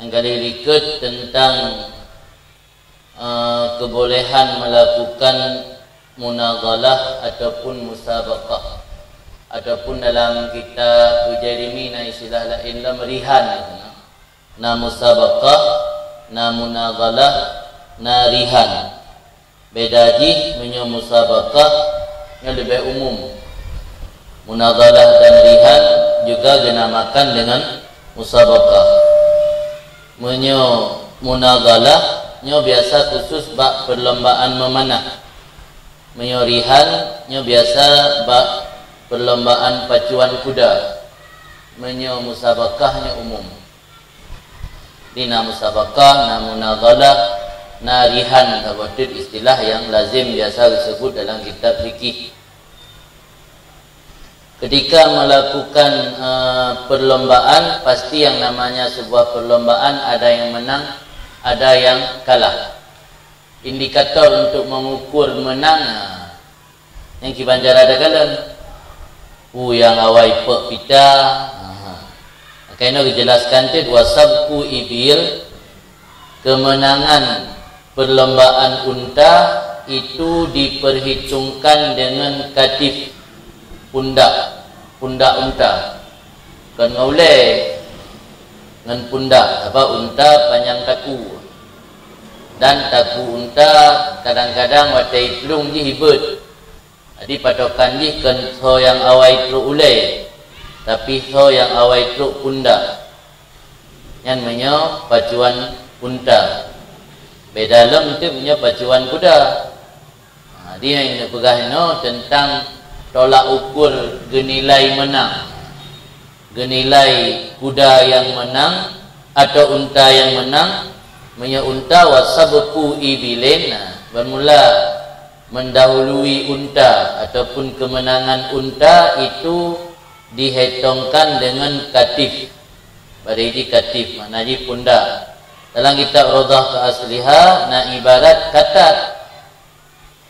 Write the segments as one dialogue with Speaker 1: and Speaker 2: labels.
Speaker 1: yang kali berikut tentang kebolehan melakukan munaghalah ataupun musabaqah, ataupun dalam kitab Ujairimi na istilah lain la merihan, na musabaqah, na munaghalah, na rihan. Beda ji menyo musabaqah yang lebih umum. Munaghalah dan rihan juga dinamakan dengan musabaqah. Menyo munaghalah nyo biasa khusus bak perlombaan memanah. Menyo rihan nyo biasa bak perlombaan pacuan kuda. Menyo musabaqahnya umum. Dina musabaqah, na munaghalah, na rihan, itu istilah yang lazim biasa disebut dalam kitab fikih. Ketika melakukan perlombaan, pasti yang namanya sebuah perlombaan ada yang menang, ada yang kalah. Indikator untuk mengukur menang yang kibanjar ada kalah. Yang awai pek pita. Kena dijelaskan tu wasabku ibil, kemenangan perlombaan unta itu diperhitungkan dengan katif pundak unta. Kan ngaulai dengan pundak unta panjang taku, dan taku unta kadang-kadang watai telung ji hibut. Jadi patokan ji kan so yang awai truk ulai, tapi so yang awai truk pundak. Yang menyo pacuan unta. Beda dalam itu punya pacuan kuda. Dia yang pegah tentang tolak ukur genilai menang. Genilai kuda yang menang atau unta yang menang. Menyo unta wasabku ibilin, bermula mendahului unta ataupun kemenangan unta itu dihitungkan dengan katif. Berarti katif maknanya pundak. Dalam kitab Rawdah Keasliha na ibarat katat.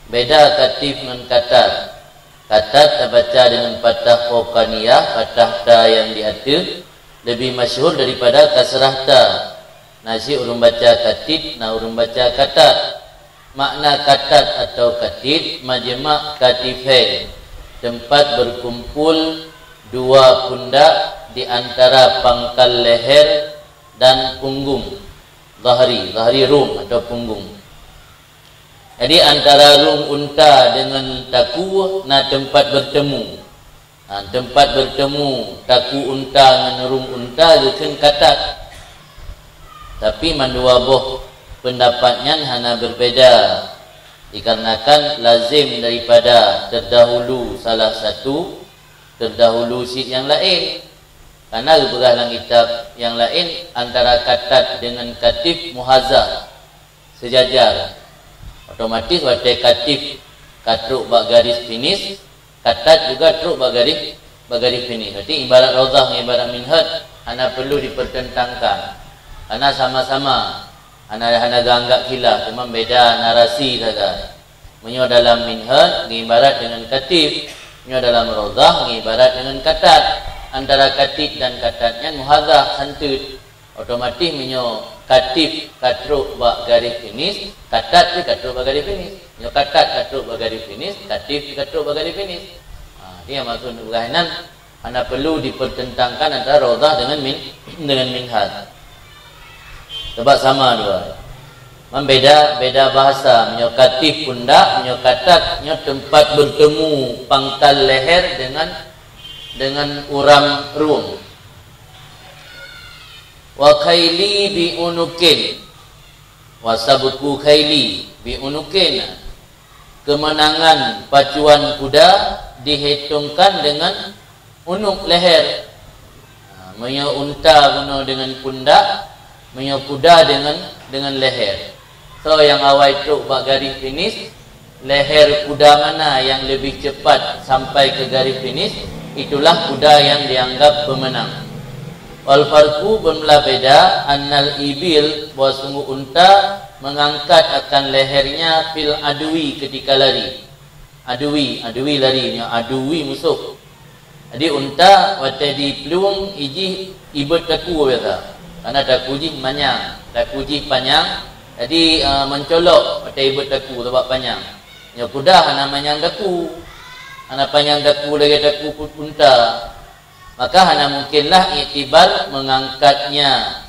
Speaker 1: Beda katif dengan katat. Katat terbaca dengan patah fauqaniyah, patah ta yang di atas, lebih masyhur daripada kasrah ta. Nasi urung baca katit, na urung baca katat. Makna katat atau katit majma' katifain, tempat berkumpul dua pundak di antara pangkal leher dan punggung. Zahri rum atau punggung. Jadi antara rum unta dengan taku na tempat bertemu. Tempat bertemu taku unta dengan rum unta bukan katat. Tapi mandua boh pendapatnya hanya berbeza. Dikarenakan lazim daripada terdahulu salah satu, terdahulu si yang lain. Karena dalam kitab yang lain antara katat dengan katif muhazah, sejajar. Otomatis wadah katif katruk bak garis finish, katat juga truk bak garis finish. Jadi ibarat Rawdah, ibarat Minhaj, hanya perlu dipertentangkan. Karena sama-sama hanya ganggak khilaf, cuma beda narasi saja. Menyo dalam Minhaj ibarat dengan katif, menyo dalam Rawdah ibarat dengan katat. Antara katif dan katatnya muhazah santut. Otomatis menyo katif katruk bak garis finish, katat katruk bak garis finish. Menyo katat katruk bak garis finish, katif katruk bak garis finish. Dia maksud berkaitan hanya perlu dipertentangkan antara Rawdah dengan Minhaj. Sebab sama dua. Beda bahasa. Menyo katif pundak, menyo katat, menyo tempat bertemu pangkal leher dengan uram rum. Wa khayli bi unukin, wa sabku khayli bi unukin. Kemenangan pacuan kuda dihitungkan dengan unuk leher. Menyo unta guna dengan pundak, menyo kuda dengan leher. So yang awal truk bak garis finish, leher kuda mana yang lebih cepat sampai ke garis finish, itulah kuda yang dianggap pemenang. Wal farqu bermula beda annal ibil, bahawa sungguh unta mengangkat akan lehernya fil adwi ketika lari. Adwi larinya, adwi musuh. Jadi unta waktu di peluang iji ibet taku biasa. Karena daku ji manyang, daku ji panjang, jadi mencolok pada ibut daku sebab panjang. Ya kuda hana manyang daku, hana panjang daku lagi daku unta. Maka hana mungkinlah iktibar mengangkatnya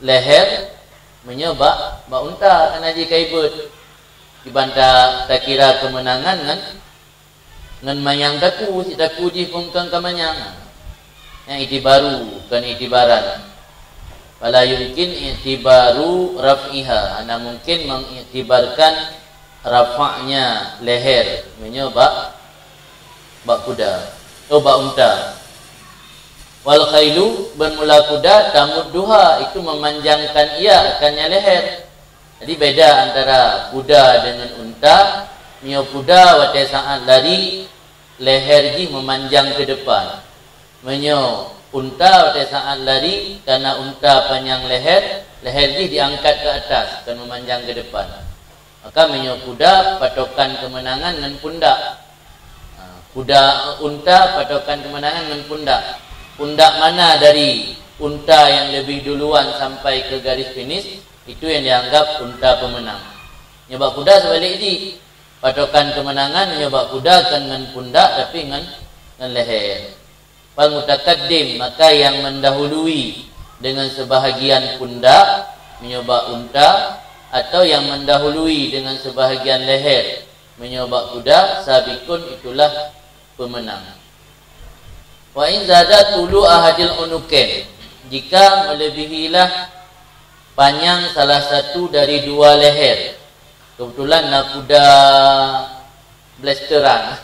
Speaker 1: leher menyebab unta kena ji kaibut. Dibantah tak kira kemenangan ngan manyang daku, si daku ji pun kan manyang. Yang itibaru bukan itibaran. Fala yumkin itibaru raf'iha, hanya mungkin mengiktibarkan rafa'nya leher menyebab bak kuda atau bak unta. Wal khailu bermula kuda tamudduha, itu memanjangkan ia akannya leher. Jadi beda antara kuda dengan unta. Mio kuda pada saat lari leher ji memanjang ke depan. Menyo unta pada saat lari karena unta panjang leher ji diangkat ke atas dan memanjang ke depan. Maka menyo kuda patokan kemenangan dengan pundak. Kuda unta patokan kemenangan dengan pundak. Pundak mana dari unta yang lebih duluan sampai ke garis finish, itu yang dianggap unta pemenang. Nyobak kuda sebalik ini, patokan kemenangan menyobak kuda dengan pundak tapi dengan leher. Fal mutakaddim, maka yang mendahului dengan sebahagian pundak menyobak unta, atau yang mendahului dengan sebahagian leher menyobak kuda, sabikun, itulah pemenang. Wa in zada tulu ahadil unuken, jika melebihilah panjang salah satu dari dua leher. Kebetulan kuda blasteran,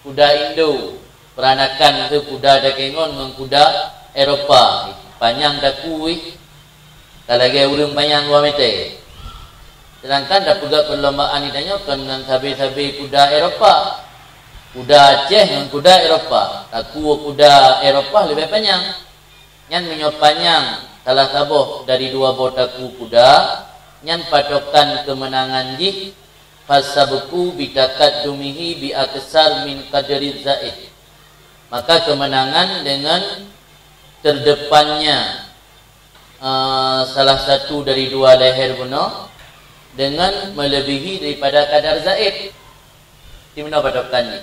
Speaker 1: kuda Indo, peranakan tu kuda dakengon dengan kuda Eropah. Panjang daku kalau lagi urang panjang 2 meter. Sedangkan dah pegat perlombaan ni tanya dengan sabi-sabi kuda Eropah. Kuda Aceh dengan kuda Eropah. Daku kuda Eropah lebih panjang. Yang menyok panjang salah sabuh dari dua botaku kuda. Yang patokan kemenangan ji fasabuku bitakat dumihi bi aksar min qadri zaid. Maka kemenangan dengan terdepannya salah satu dari dua leher bunuh dengan melebihi daripada kadar zaid. Di mana patokan ni?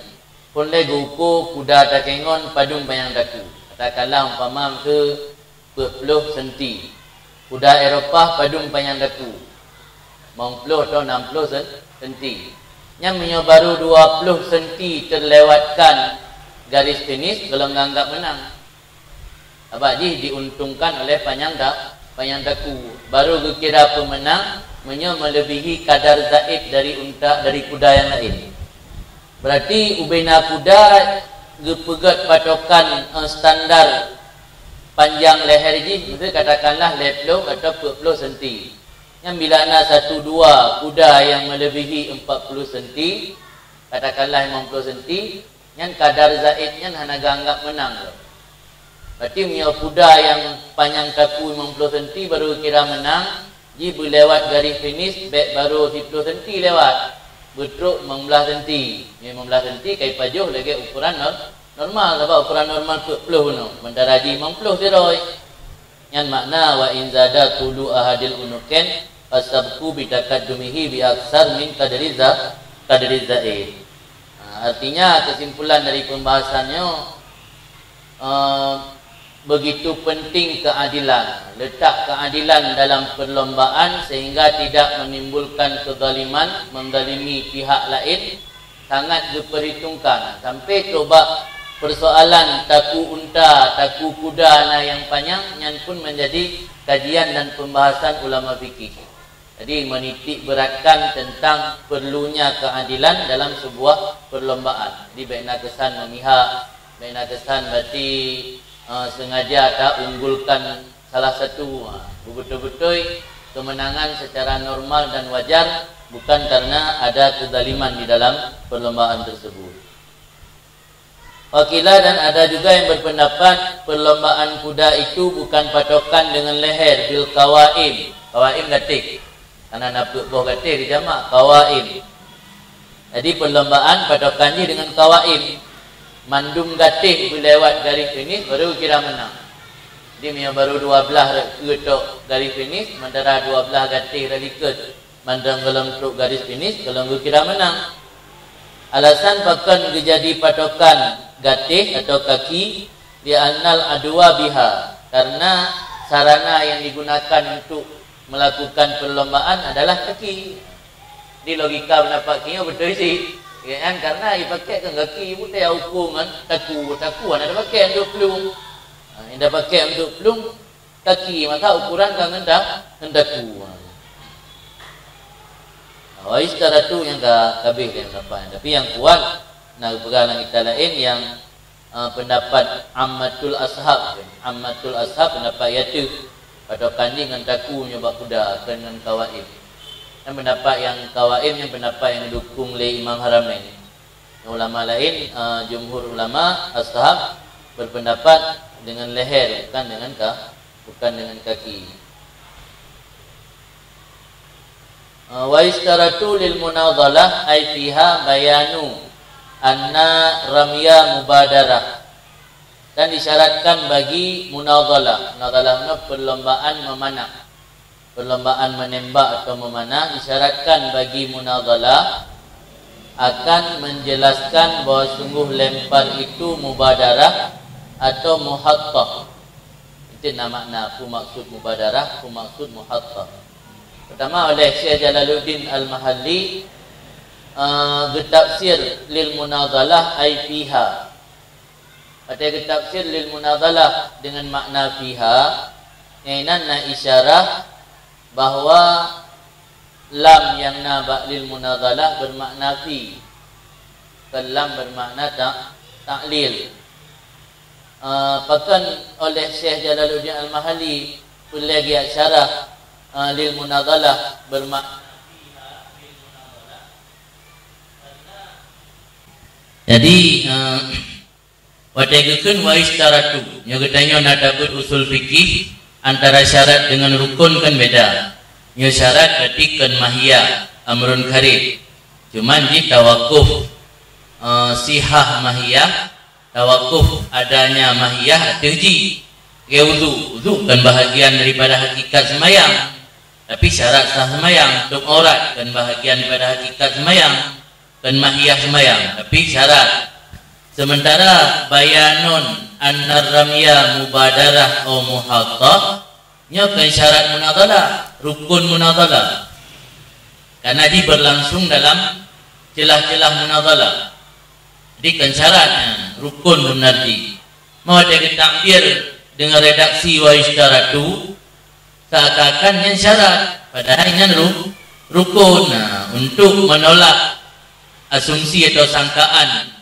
Speaker 1: Pun le guku kuda takengon padung panjang daku. Katakanlah umpama ke 40 cm. Kuda Eropah padung panjang daku 40 atau 60 cm. Yang menyo baru 20 cm terlewatkan garis finish, kalau menganggap menang. Abang ji diuntungkan oleh panjang daku. Baru kira pemenang menyo melebihi kadar zaid dari unta, dari kuda yang lain. Berarti ubena kuda gepegat patokan standar panjang leher ji, itu katakanlah 50 atau 40 cm. Yang bila ada 1-2 kuda yang melebihi 40 cm, katakanlah 50 cm, yang kadar zaidnya hanya anggap menang. Berarti punya kuda yang panjang kaku 50 cm baru kira menang. Ji berlewat garis finish baru 10 cm lewat. Betruk 15 cm. 15 cm kai pajuh lagi ukuran normal. Sebab ukuran normal 40 no. Mentara ji 50 tiroi. Yang makna wa in zada tulu ahadil unuken fasabku bitaqaddumihi bi aksar min qadri zaid. Artinya kesimpulan dari pembahasannya begitu penting keadilan, letak keadilan dalam perlombaan sehingga tidak menimbulkan kezaliman, menzalimi pihak lain, sangat diperhitungkan. Sampai coba persoalan taku unta, taku kuda yang panjang yang pun menjadi kajian dan pembahasan ulama fikih. Jadi menitik beratkan tentang perlunya keadilan dalam sebuah perlombaan. Jadi baik nak kesan memihak, baik nak kesan berarti sengaja tak unggulkan salah satu. Betul-betul kemenangan secara normal dan wajar, bukan karena ada kezaliman di dalam perlombaan tersebut. Wakilah dan ada juga yang berpendapat perlombaan kuda itu bukan patokan dengan leher, bil kawaim. Kawaim gatik. Karena napuk boh gatik dijamak kawaim. Jadi perlombaan patokannya dengan kawaim. Mandum gatik lewat garis finish baru kira menang. Jadi punya baru 12 untuk garis finish, mentera 12 gatih radikat mandang kalau untuk garis finish, kalau kira menang. Alasan pakan jadi patokan gatih atau kaki dia annal adwa biha, karena sarana yang digunakan untuk melakukan perlombaan adalah kaki. Di logika pendapat kini betul sih, ya kan? Karena dipakai kan kaki pun dia hukum kan taku ada pakai untuk pelung, yang dah pakai untuk pelung kaki, maka ukuran kan hendaku. Wais cara tu yang kabeh yang dapat. Tapi yang kuat nak pegang kita lain yang pendapat ammatul ashab. Ammatul ashab pendapat iaitu patokan dengan taku nyoba kuda dengan kawaid. Dan pendapat yang kawaid yang pendapat yang didukung oleh Imam Haramain. Ulama lain jumhur ulama ashab berpendapat dengan leher bukan dengan kaki. Wa istaratu lil munadhalah ay fiha bayanu anna ramya mubadarah, dan disyaratkan bagi munadhalah perlombaan memanah, perlombaan menembak atau memanah, disyaratkan bagi munadhalah akan menjelaskan bahawa sungguh lempar itu mubadarah atau muhattah. Itu makna apa maksud mubadarah, apa maksud muhattah. Pertama oleh Syekh Jalaluddin Al-Mahalli getafsir lil munadhalah ay fiha. Pada getafsir lil munadhalah dengan makna fiha, iainana isyarah bahawa lam yang na lil munadhalah bermakna fi. Lam bermakna ta'lil. Bahkan oleh Syekh Jalaluddin Al-Mahalli boleh lagi syarah lil munadhalah bermakna. Jadi wadegkeun wa istaratu nya getanya nak dapat usul fikih antara syarat dengan rukun kan beda. Nya syarat berarti kan mahiyah amrun karib. Cuman di tawakuf sihah mahiyah, tawakuf adanya mahiyah terji. Wudu kan bahagian daripada hakikat semayang. Tapi syarat sah semayang untuk aurat kan bahagian daripada hakikat semayang, kan mahiyah semayang. Tapi syarat. Sementara bayanun annar ramya mubadarah atau muhattah nya kan syarat munadhalah, rukun munadhalah. Karena dia berlangsung dalam celah-celah munadhalah. Jadi kan syaratnya rukun berarti. Mau ada takbir dengan redaksi wa istaratu seakan-akan yang syarat, padahal yang rukun. Nah, untuk menolak asumsi atau sangkaan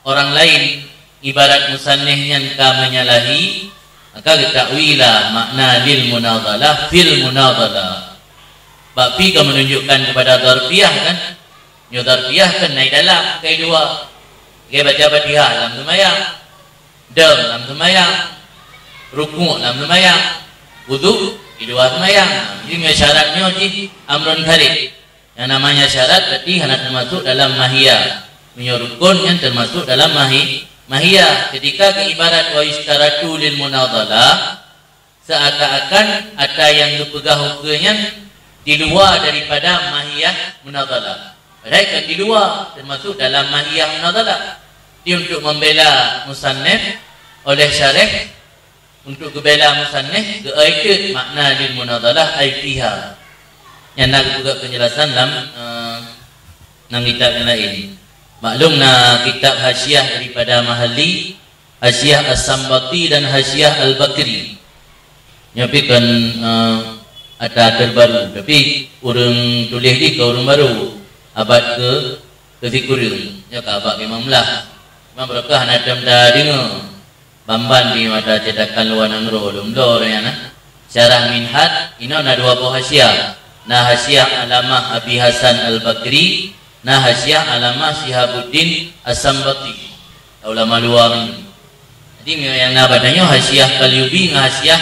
Speaker 1: orang lain ibarat musannihnya menyalahi, maka ketahuilah makna lil munadhalah fil munadhalah. Bapi kan menunjukkan kepada dzarfiyah kan, nyo dzarfiyah kan naik dalam kai dua. Dia baca Fatihah dalam sembahyang, dam dalam sembahyang, rukuk dalam sembahyang, wudu di dua sembahyang. Jadi syaratnya di amrun karib. Yang namanya syarat berarti hendak termasuk dalam mahiyah. Rukun yang termasuk dalam mahiyah. Ketika ibarat wa istaratu lil munadhalah, seakan-akan ada yang dipegang hukumnya di luar daripada mahiyah munadhalah. Padahal kan di luar termasuk dalam mahiyah munadhalah. Dia untuk membela musannif oleh syarih, untuk kebela musannif keaikat makna lil munadhalah ay fiha. Yang nak juga penjelasan dalam kitab yang lain. Maklum kitab hasyiah daripada Mahalli, hasyiah As-Sambati dan hasyiah Al-Bakri. Tapi kan ada terbaru. Tapi orang tulis di ke orang baru abad ke-30. Ya ke abad ke-15. Memang berkah nak dah dengar. Bamban di mata cetakan luar nangro lumdo ya nah. Syarah Minhaj ini ada dua buah hasyiah. Hasyiah Alamah Abi Hasan Al-Bakri, hasyiah Alamah Syihabuddin As-Sambati. Ulama luar. Jadi yang badanya hasyiah Qalyubi, hasyiah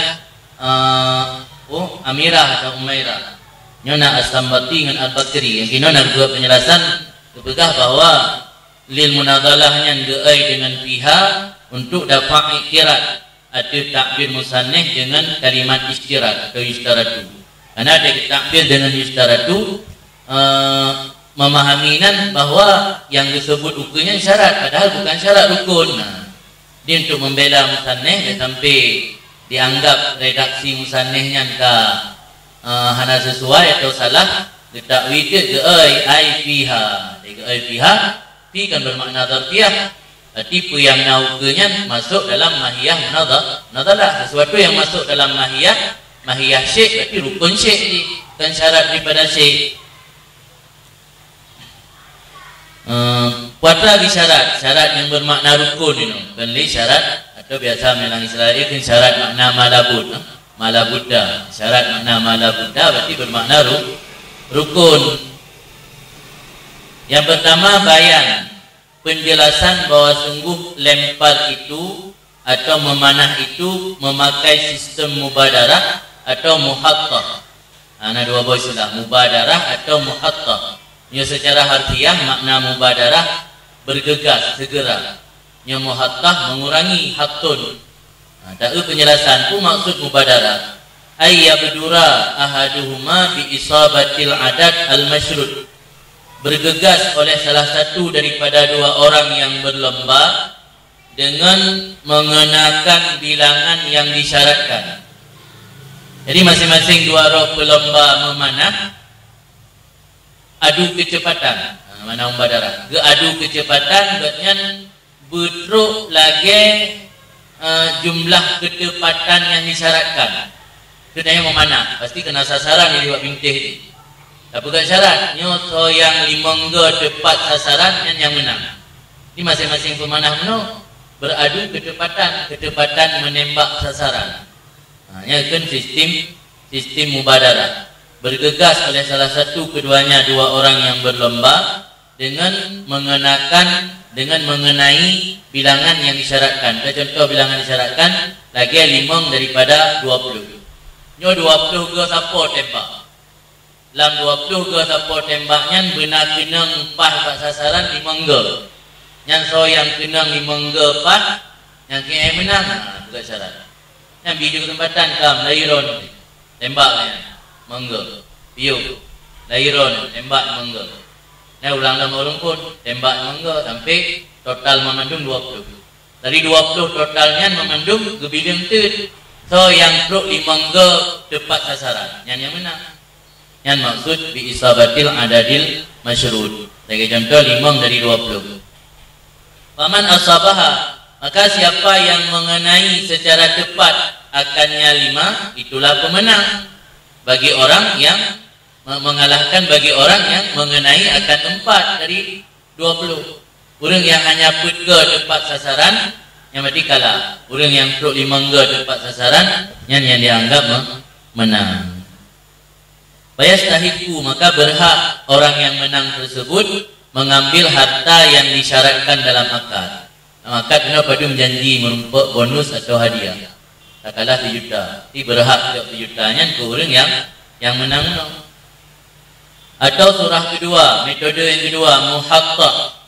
Speaker 1: Amirah atau Umairah. Nyona As-Sambati dengan Al-Bakri. Yang kini nak buat penjelasan kepegah bahawa lil munadhalahnya geai dengan pihak untuk dapat ikhirat ada takbir musannif dengan kalimat isyarat atau yustaratu. Karena ada takbir dengan yustaratu memahaminan bahwa yang disebut rukunnya syarat, padahal bukan syarat rukun. Dia untuk membela musannif sampai dianggap redaksi musannifnya hana sesuai atau salah, ditakwil ke ai fiha. Ai fiha fi kan bermakna zarfiyah. Tipu yang naukanya masuk dalam mahiyah nadalah, sesuatu yang masuk dalam mahiyah syekh, berarti rukun syekh, bukan syarat daripada syekh. Buat lagi syarat yang bermakna rukun ini, bukan syarat atau biasa melang Israel itu syarat makna malabudda. Syarat makna malabudda berarti bermakna rukun. Yang pertama bayan, penjelasan bahwa sungguh lempar itu atau memanah itu memakai sistem mubadarah atau muhattah. Ada dua buah istilah, mubadarah atau muhattah. Yang secara harfiah makna mubadarah bergegas, segera. Yang muhattah mengurangi hattun. Tak penjelasan pun maksud mubadarah. Ayyabdura ahaduhuma bi isabatil adad al-masyrud. Bergegas oleh salah satu daripada dua orang yang berlomba dengan mengenakan bilangan yang disyaratkan. Jadi masing-masing dua orang pelomba memanah adu kecepatan. Mana mubadarah? Adu kecepatan berarti bertruk lagi jumlah ketepatan yang disyaratkan. Kenanya memanah, pasti kena sasaran yang buat bintih ini. Tak bukan syarat, nyoto yang limangga tepat sasaran yang menang. Ini masing-masing pemanah beradu ketepatan menembak sasaran. Ini kan sistem mubadarah. Bergegas oleh salah satu keduanya dua orang yang berlomba dengan mengenai bilangan yang disyaratkan. Contoh bilangan disyaratkan lagi 5 daripada 20. Nyo 20 ke siapa tembak? Dalam 20 ke siapa tembaknya benar kena pas sasaran 5 ke. Yang so yang kena 5 ke pas yang kena menang bukan syarat. Yang video kesempatan kam lairon tembaknya mangga. Piu lairon tembak mangga. Nah ulang dalam orang pun tembak mangga sampai total memandung 20. Dari 20 totalnya memandung gebiling tu. So yang pro 5 ke tepat sasaran. Yang menang. Yang maksud bi isabatil adadil masyrud. Sebagai contoh 5 dari 20. Faman asabaha, maka siapa yang mengenai secara tepat akannya 5, itulah pemenang. Bagi orang yang mengalahkan bagi orang yang mengenai akan 4 dari 20. Orang yang hanya putga tepat sasaran yang berarti kalah. Orang yang perlu 5 tepat sasaran yang dianggap menang. Fayastahiqu, maka berhak orang yang menang tersebut mengambil harta yang disyaratkan dalam akad. Akad kena padu menjanji merumpuk bonus atau hadiah. Tak kalah 1 juta. Jadi berhak 1 jutanya ke orang yang menang. Atau surah kedua, metode yang kedua, muhattah.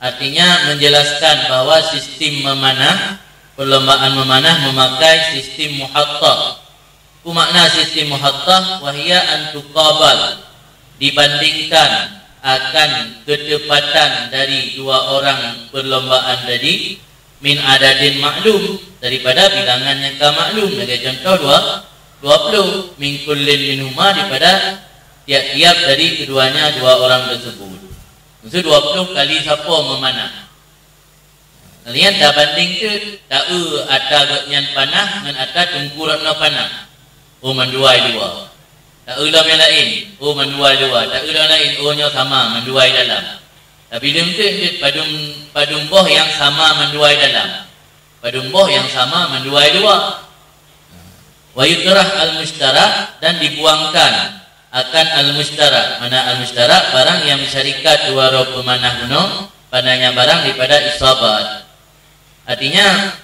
Speaker 1: Artinya menjelaskan bahwa sistem memanah, perlombaan memanah memakai sistem muhattah. Makna sistem muhattah wahia an tuqabal, dibandingkan akan ketepatan dari dua orang perlombaan tadi min adadin maklum, daripada bilangan yang tak maklum. Sebagai contoh 20 min kullin minhuma, daripada tiap-tiap dari keduanya dua orang tersebut. Maksud 20 kali siapa memanah. Kalian dah banding ke tak ada yang panah dengan ada tungkuran panah. Oh menduai dua. Tak ulam yang lain. Oh menduai dua. Tak ulam lain. Oh nya sama menduai dalam. Tapi dia padum boh yang sama menduai dalam. Padum boh yang sama menduai dua. Wa yutrah al-mushtarak, dan dibuangkan akan al-mushtarak. Mana al-mushtarak? Barang yang syarikat dua roh pemanah kuno padanya barang daripada isabat. Artinya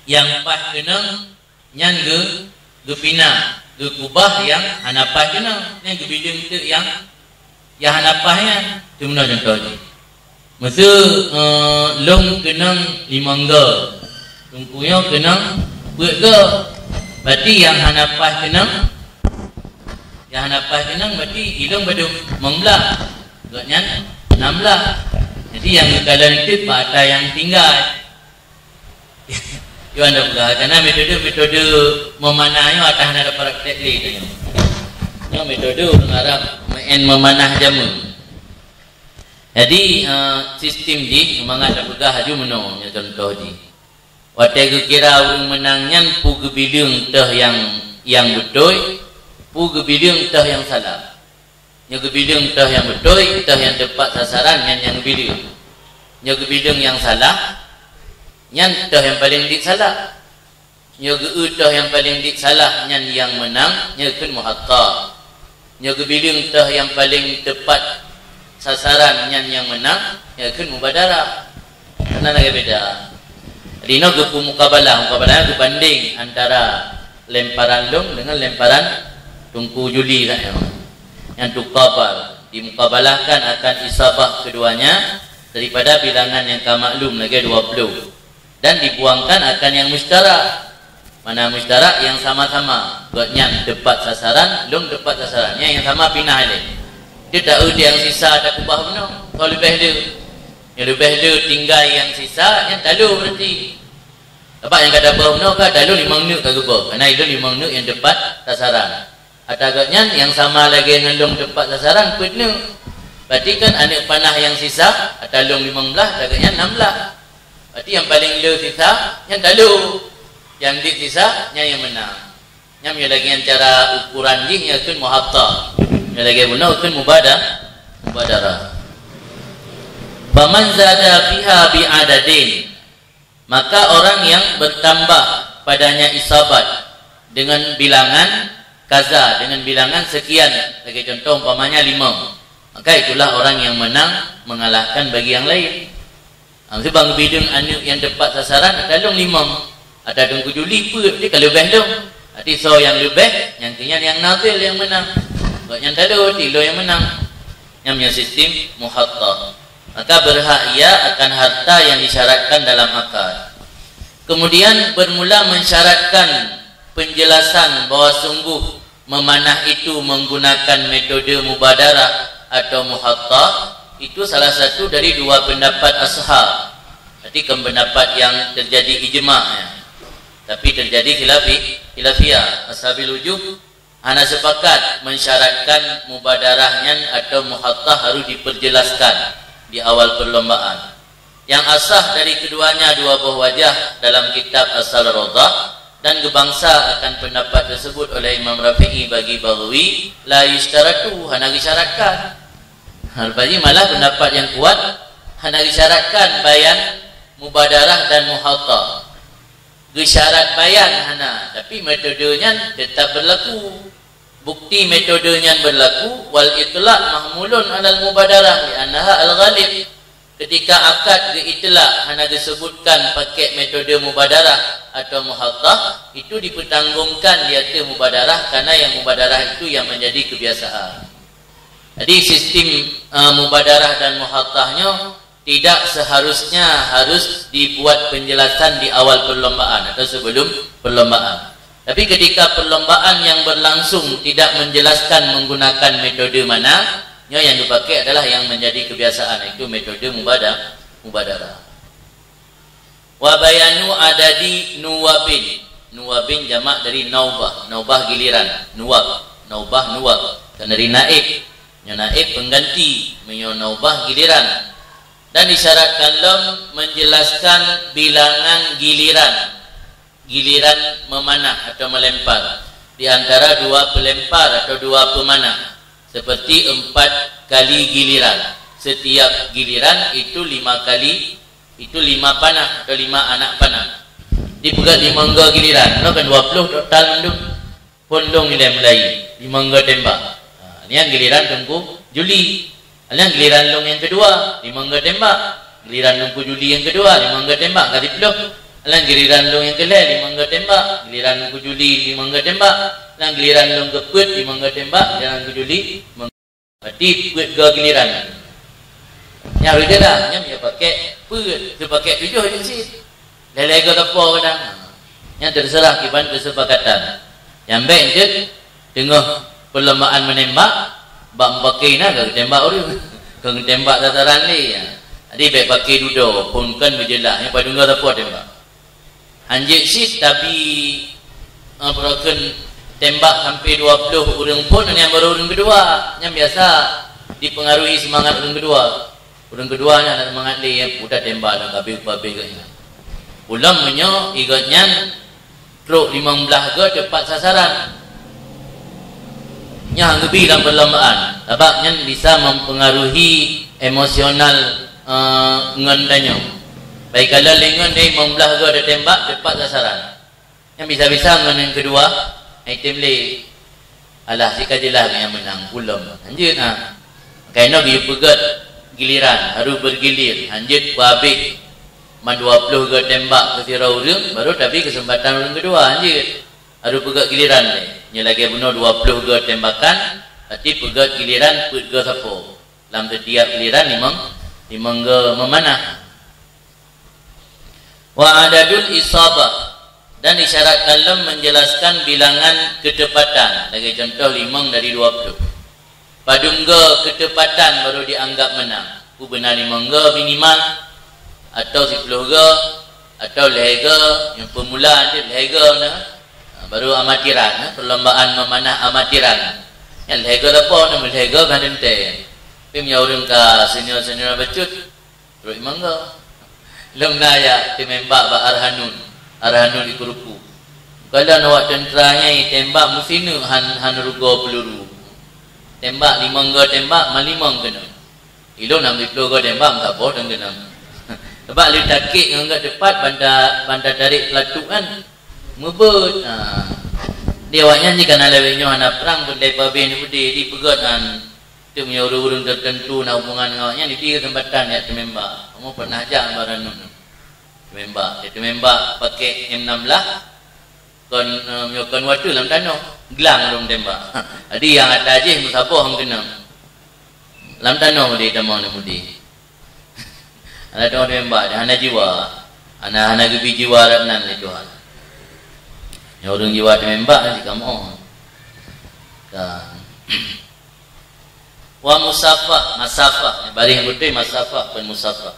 Speaker 1: yang pah kena nyan gepina gekubah yang hanapah kena yang gebidung tu yang hanapahnya. Itu mana contoh ni. Masa long kena 5 ke tungkunya kena buat ke. Berarti yang hanapah kena, yang hanapah kena berarti hidung pada membelah. Agaknya 16. Jadi yang kalau itu ada yang tinggal. Yo anda belah karena metode memanahnya atas ada praktek ni. Yang metode orang Arab main memanah jamu. Jadi sistem ni memang ada begah haju menong contoh ni. Waktu kira orang menangnya pu gebilung teh yang betul, pu gebilung teh yang salah. Yang gebilung teh yang betul, teh yang tepat sasaran yang gebilung. Yang gebilung yang salah, yang teh yang paling dik salah. Yang teh yang paling dik salah yang menang, yang kun muhatta. Yang gebilung teh yang paling tepat sasaran yang menang, yang kun mubadarah. Karena lagi beda. Dino gepu mukabalah itu banding antara lemparan long dengan lemparan tungku juli kan yang tukabal dimukabalahkan akan isabah keduanya daripada bilangan yang kamaklum lagi 20 dan dibuangkan akan yang mustarak. Mana mustarak yang sama-sama buatnya tepat sasaran, long tepat sasarannya yang sama pinah ini. Dia tak ada yang sisa ada kubah benar. Kalau lebih dia yang lebih dia tinggal yang sisa yang talu berarti. Sebab yang kata bah benar kan talu 5 minit ke gebah. Karena itu 5 minit yang tepat sasaran. Agaknya yang sama lagi dengan long tepat sasaran penuh. Berarti kan anak panah yang sisa ada long 15 agaknya 16. Berarti yang paling low sisa yang talu. Yang di sisa yang menang. Yang lagi yang cara ukuran ni yang kun muhatta. Yang lagi benar kun mubadarah. Faman zada fiha bi'adadin, maka orang yang bertambah padanya isabat dengan bilangan kaza, dengan bilangan sekian, sebagai contoh umpamanya 5, maka itulah orang yang menang mengalahkan bagi yang lain. Maksud bang bidung anu yang tepat sasaran ada long 5, ada tunggu juli pun dia kalau lebih long. Arti so yang lebih yang kenyang yang nazil yang menang. Yang tadu tilo yang menang. Yang punya sistem muhatta. Maka berhak ia akan harta yang disyaratkan dalam akad. Kemudian bermula mensyaratkan penjelasan bahawa sungguh memanah itu menggunakan metode mubadarah atau muhatta. Itu salah satu dari dua pendapat ashab. Jadi pendapat yang terjadi ijma' ya. Tapi terjadi khilafiyah. Ashabil wujub hanya sepakat mensyaratkan mubadarahnya atau muhatta harus diperjelaskan di awal perlombaan. Yang asah dari keduanya dua buah wajah dalam kitab As-Sal-Rawdah, dan gebangsa akan pendapat tersebut oleh Imam Rafi'i bagi Baghawi la yushtaratu, hanya disyaratkan. Al-Bani malah pendapat yang kuat hanya disyaratkan bayan mubadarah dan muhatta. Disyarat bayan hanya, tapi metodenya tetap berlaku. Bukti metodenya berlaku wal itlaq mahmulun alal mubadarah li'annaha al-ghalib. Ketika akad itlaq hanya disebutkan pakai metode mubadarah atau muhatta, itu dipertanggungkan di atas mubadarah karena yang mubadarah itu yang menjadi kebiasaan. Jadi sistem mubadarah dan muhattahnya tidak seharusnya harus dibuat penjelasan di awal perlombaan atau sebelum perlombaan. Tapi ketika perlombaan yang berlangsung tidak menjelaskan menggunakan metode mana, yang dipakai adalah yang menjadi kebiasaan, itu metode mubadarah. Wa bayanu adadi nuwabin. Nuwabin jamak dari naubah. Naubah giliran, nuwab. Naubah nuwab. Dan dari naib. Yang naib pengganti, naubah giliran. Dan disyaratkan lam menjelaskan bilangan giliran. Giliran memanah atau melempar di antara dua pelempar atau dua pemanah, seperti 4 kali giliran. Setiap giliran itu 5 kali, itu 5 panah atau 5 anak panah. Dipegat 5 enggak giliran, no kan 20 total mendung pondong nilai mulai 5 enggak tembak. Ini yang giliran tunggu juli. Ini yang giliran long yang kedua 5 enggak tembak. Giliran tunggu juli yang kedua 5 enggak tembak kali peluk. Alang giliran long yang kelih 5 enggak tembak, giliran long juli 5 enggak tembak, alang giliran long keput 5 enggak tembak, giliran long juli berarti put ke giliran. Yang beda lah, yang dia pakai put, dia pakai 7 je mesti. Lele ke tepo kadang. Yang terserah kiban kesepakatan. Yang baik je tengah perlombaan menembak, bak pakai nak ke tembak orang. Ke tembak tataran ni. Jadi baik pakai duduk pun kan berjelas. Yang pada dengar tepo tembak. Anjik sih tapi broken tembak sampai 20 orang pun yang baru orang kedua. Yang biasa dipengaruhi semangat orang kedua. Orang keduanya nak semangat dia yang udah tembak dan kabeh-kabeh katnya. Ulam menyo igatnya truk 15 ke tepat sasaran. Yang lebih dalam perlombaan. Sebabnya bisa mempengaruhi emosional ngendanya. Baik kalau lengan dia 15 ke ada tembak tepat sasaran. Yang bisa-bisa ngen yang kedua item le. Alah si kajilah yang menang ulam. Lanjut Kaina biu pegat giliran harus bergilir. Lanjut habis 20 ke tembak ke sirau orang baru tapi kesempatan orang kedua anjir harus pegat giliran ni nya lagi bunuh 20 ke tembakan tapi pegat giliran put ke sapo dalam setiap giliran limang ke memanah wa adadul isabah dan disyaratkan dalam menjelaskan bilangan ketepatan lagi contoh 5 dari 20 padungga ketepatan baru dianggap menang ku benar 5 minimal atau 10 ke atau lega yang permulaan dia lega baru amatiran perlombaan memanah amatiran yang lega apa nama lega kan ente tapi orang ka senior becut terus mangga lem naya timembak ba arhanun ikuruku kalau nak tenteranya tembak musinu han rugo peluru tembak 5 ke tembak malimang kena ilo 60 ke tembak tak boleh kena sebab lu takik yang enggak tepat bandar tarik pelatuk kan mebut dia awaknya jika nak lewatnya anak perang pun dari pabin di pegadan tu punya urung-urung tertentu nak hubungan dengan awaknya di tiga tempatan ya temembak kamu pernah ajak baranun temembak pakai M16 kon melakukan waktu dalam tanah gelang dalam tembak jadi yang ada aja musabah yang kena dalam tanah dia tamang mudi ada orang tembak, ada jiwa, ada gebi jiwa ratnan itu hal. Yang orang jiwa tembak nanti kamu. Wa musafah, masafah, bari yang betul masafah pun musafah.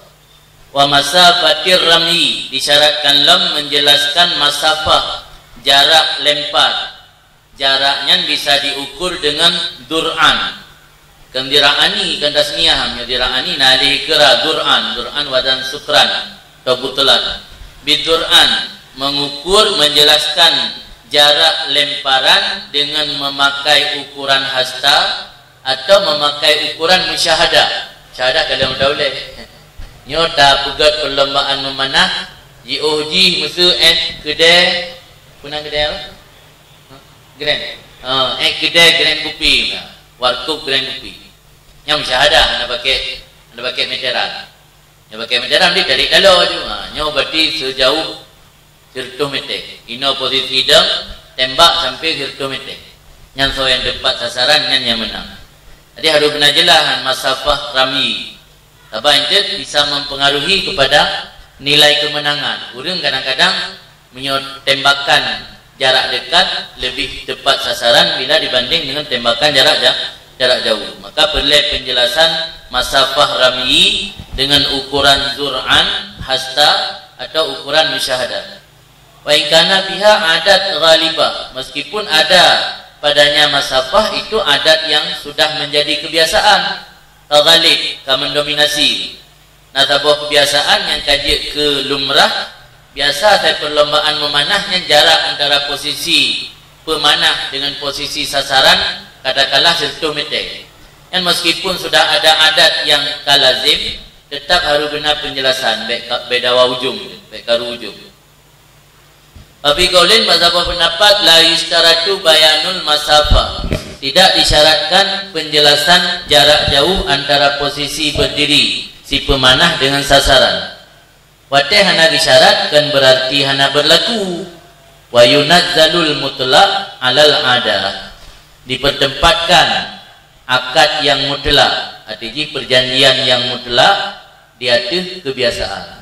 Speaker 1: Wa masafatir rami disyaratkan lam menjelaskan masafah jarak lempar. Jaraknya bisa diukur dengan dur'an. Kan dira'ani kan tasniyah dira'ani nalih kira dur'an wadan sukran atau butelan bidur'an mengukur menjelaskan jarak lemparan dengan memakai ukuran hasta atau memakai ukuran musyahadah kalau dah boleh nyota pegat perlombaan memanah GOG musuh kedai punang kedai apa? Grand kedai Grand Kopi warkop Grand Kopi yang musyahadah anda pakai meteran dia dari kalau juga nyo berarti sejauh 100 meter ino posisi dam tembak sampai 100 meter yang so yang tepat sasaran yang menang jadi harus benar jelas masafah rami apa itu bisa mempengaruhi kepada nilai kemenangan orang kadang-kadang tembakan jarak dekat lebih tepat sasaran bila dibanding dengan tembakan jarak jauh. Maka perlu penjelasan masafah rami dengan ukuran zur'an, hasta atau ukuran musyahadah. Wa in kana biha adat ghalibah, meskipun ada padanya masafah itu adat yang sudah menjadi kebiasaan, ghalib, mendominasi. Nah, sebuah kebiasaan yang kaji ke lumrah, biasa saya perlombaan memanahnya jarak antara posisi pemanah dengan posisi sasaran katakanlah 100 meter. Dan meskipun sudah ada adat yang kalazim, tetap harus benar penjelasan bedawa ujung, bekaru ujung. Tapi kaulin mazhab pendapat la yustaratu bayanul masafah. Tidak disyaratkan penjelasan jarak jauh antara posisi berdiri si pemanah dengan sasaran. Wateh hana disyaratkan berarti hana berlaku. Wa yunazzalul mutlaq alal adah. Dipertempatkan akad yang mutlak, artinya perjanjian yang mutlak di atas kebiasaan.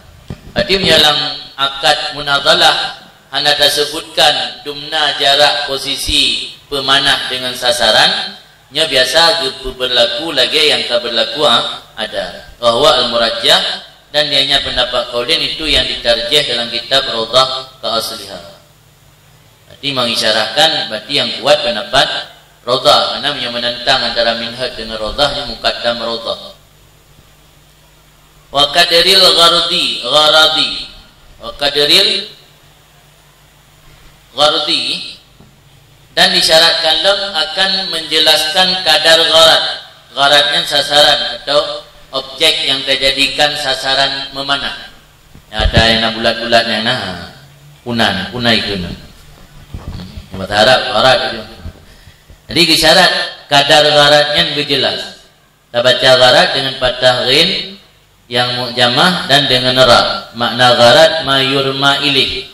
Speaker 1: Berarti menyalang akad munadhalah anda tersebutkan dumna jarak posisi pemanah dengan sasaran nya biasa berlaku lagi yang tak berlaku ada bahwa al-murajjah dan dianya pendapat qaulin itu yang ditarjih dalam kitab Raudhah Ka'aslihah. Berarti mengisyarahkan berarti yang kuat pendapat Raudhah karena yang menentang antara minhaj dengan Raudhahnya muqaddam Raudhah. Wa qadril gharadi wa qadril ghardi dan disyaratkan akan menjelaskan kadar gharad. Gharadnya sasaran atau objek yang dijadikan sasaran memanah. Ada yang bulat-bulatnya punai itu. Bahasa Arab gharad itu. Jadi disyarat kadar gharadnya jelas. Kita baca gharad dengan fathah ghin yang mu'jamah dan dengan ra. Makna gharad ma yurma ilaih,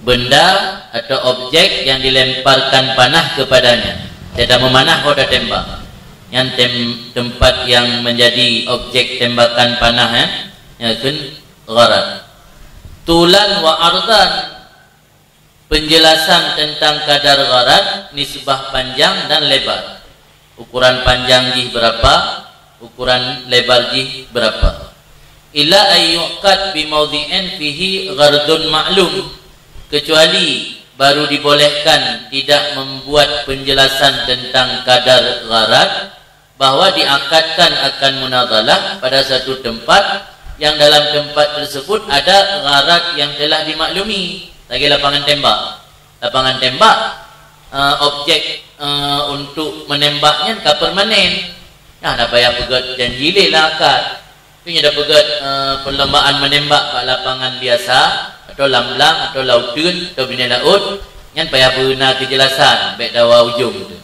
Speaker 1: benda atau objek yang dilemparkan panah kepadanya. Tidak memanah kau dah tembak. Yang tempat yang menjadi objek tembakan panah yakun gharad. Tulan wa ardan, penjelasan tentang kadar gharad, nisbah panjang dan lebar. Ukuran panjang jih berapa, ukuran lebar jih berapa. Ila ayyuqad bi mawdhi'in fihi ghardun ma'lum, kecuali baru dibolehkan tidak membuat penjelasan tentang kadar gharad bahwa diakadkan akan munadhalah pada satu tempat yang dalam tempat tersebut ada gharad yang telah dimaklumi. Lagi lapangan tembak objek untuk menembaknya tak permanen. Nah, dah payah pegat janji lah akad. Punya dah pegat perlombaan menembak kat lapangan biasa atau lam-lam atau lautun atau bina laut yang payah benar kejelasan baik dawa ujung tu.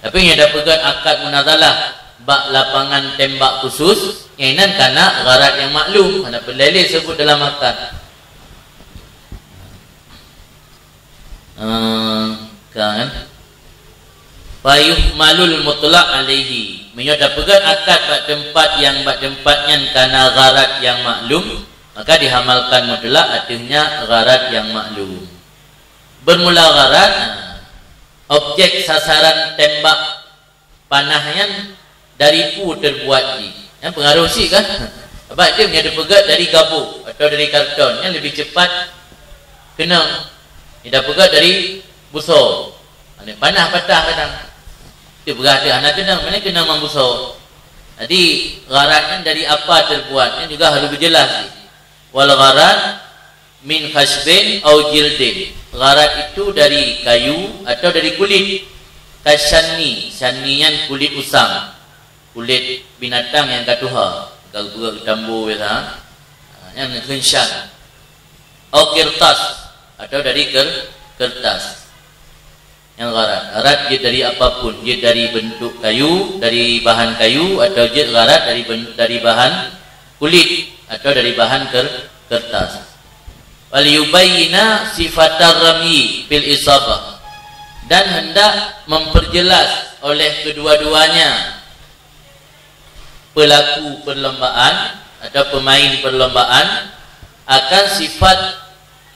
Speaker 1: Tapi yang dah pegat akad munadhalah bak lapangan tembak khusus yang ini karena gharad yang maklum, mana peleleh sebut dalam akad. Kan payuh malul mutlaq alaihi, menyoda pegat akad bak tempat yang bak tempatnya karena gharad yang maklum, maka dihamalkan mutlak artinya gharad yang maklum. Bermula gharad, objek sasaran tembak panahnya dari pu terbuat ni. Yang pengaruh sih kan? Sebab dia punya pegat dari gabu atau dari karton yang lebih cepat kena. Dia pegat dari busur. Panah patah kadang. Dia berada anak kena, mana kena membusur. Jadi gharadnya dari apa terbuatnya juga harus berjelas. Wal gharad min khashbin au jildin. Gharad itu dari kayu atau dari kulit. Kasyani, syanian kulit usang, kulit binatang yang katuha, kalau tambu biasa, yang khenshan. Au kirtas, atau dari kertas. Yang gharad dia dari apapun, dia dari bentuk kayu, dari bahan kayu, atau dia gharad dari bahan kulit atau dari bahan kertas. Wal yubayyina sifatar rami bil isabah, dan hendak memperjelas oleh kedua-duanya pelaku perlombaan atau pemain perlombaan akan sifat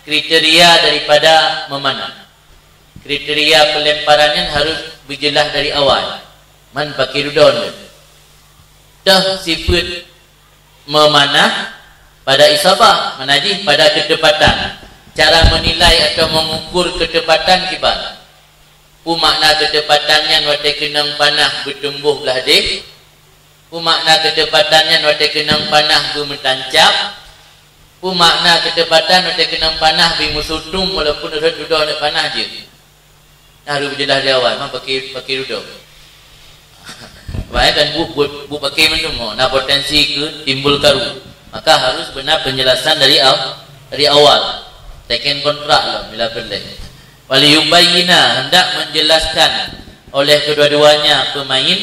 Speaker 1: kriteria daripada memanah. Kriteria pelemparannya harus berjelas dari awal. Man pakai rudon. Dah sifat memanah pada isabah, manajih pada ketepatan. Cara menilai atau mengukur ketepatan kibat. Makna ketepatannya waktu kenang panah bertumbuh belah dek. Makna ketepatannya waktu kenang panah bermentancap. Makna ketepatan waktu kenang panah bermusutum walaupun ada duduk nak panah je. Harus berjelas di awal. Memang pakai duduk. Baik kan bu pakai macam nak potensi ke timbul karu. Maka harus benar penjelasan dari awal. Taken kontrak lah bila perlu. Waliyubayyina, hendak menjelaskan oleh kedua-duanya pemain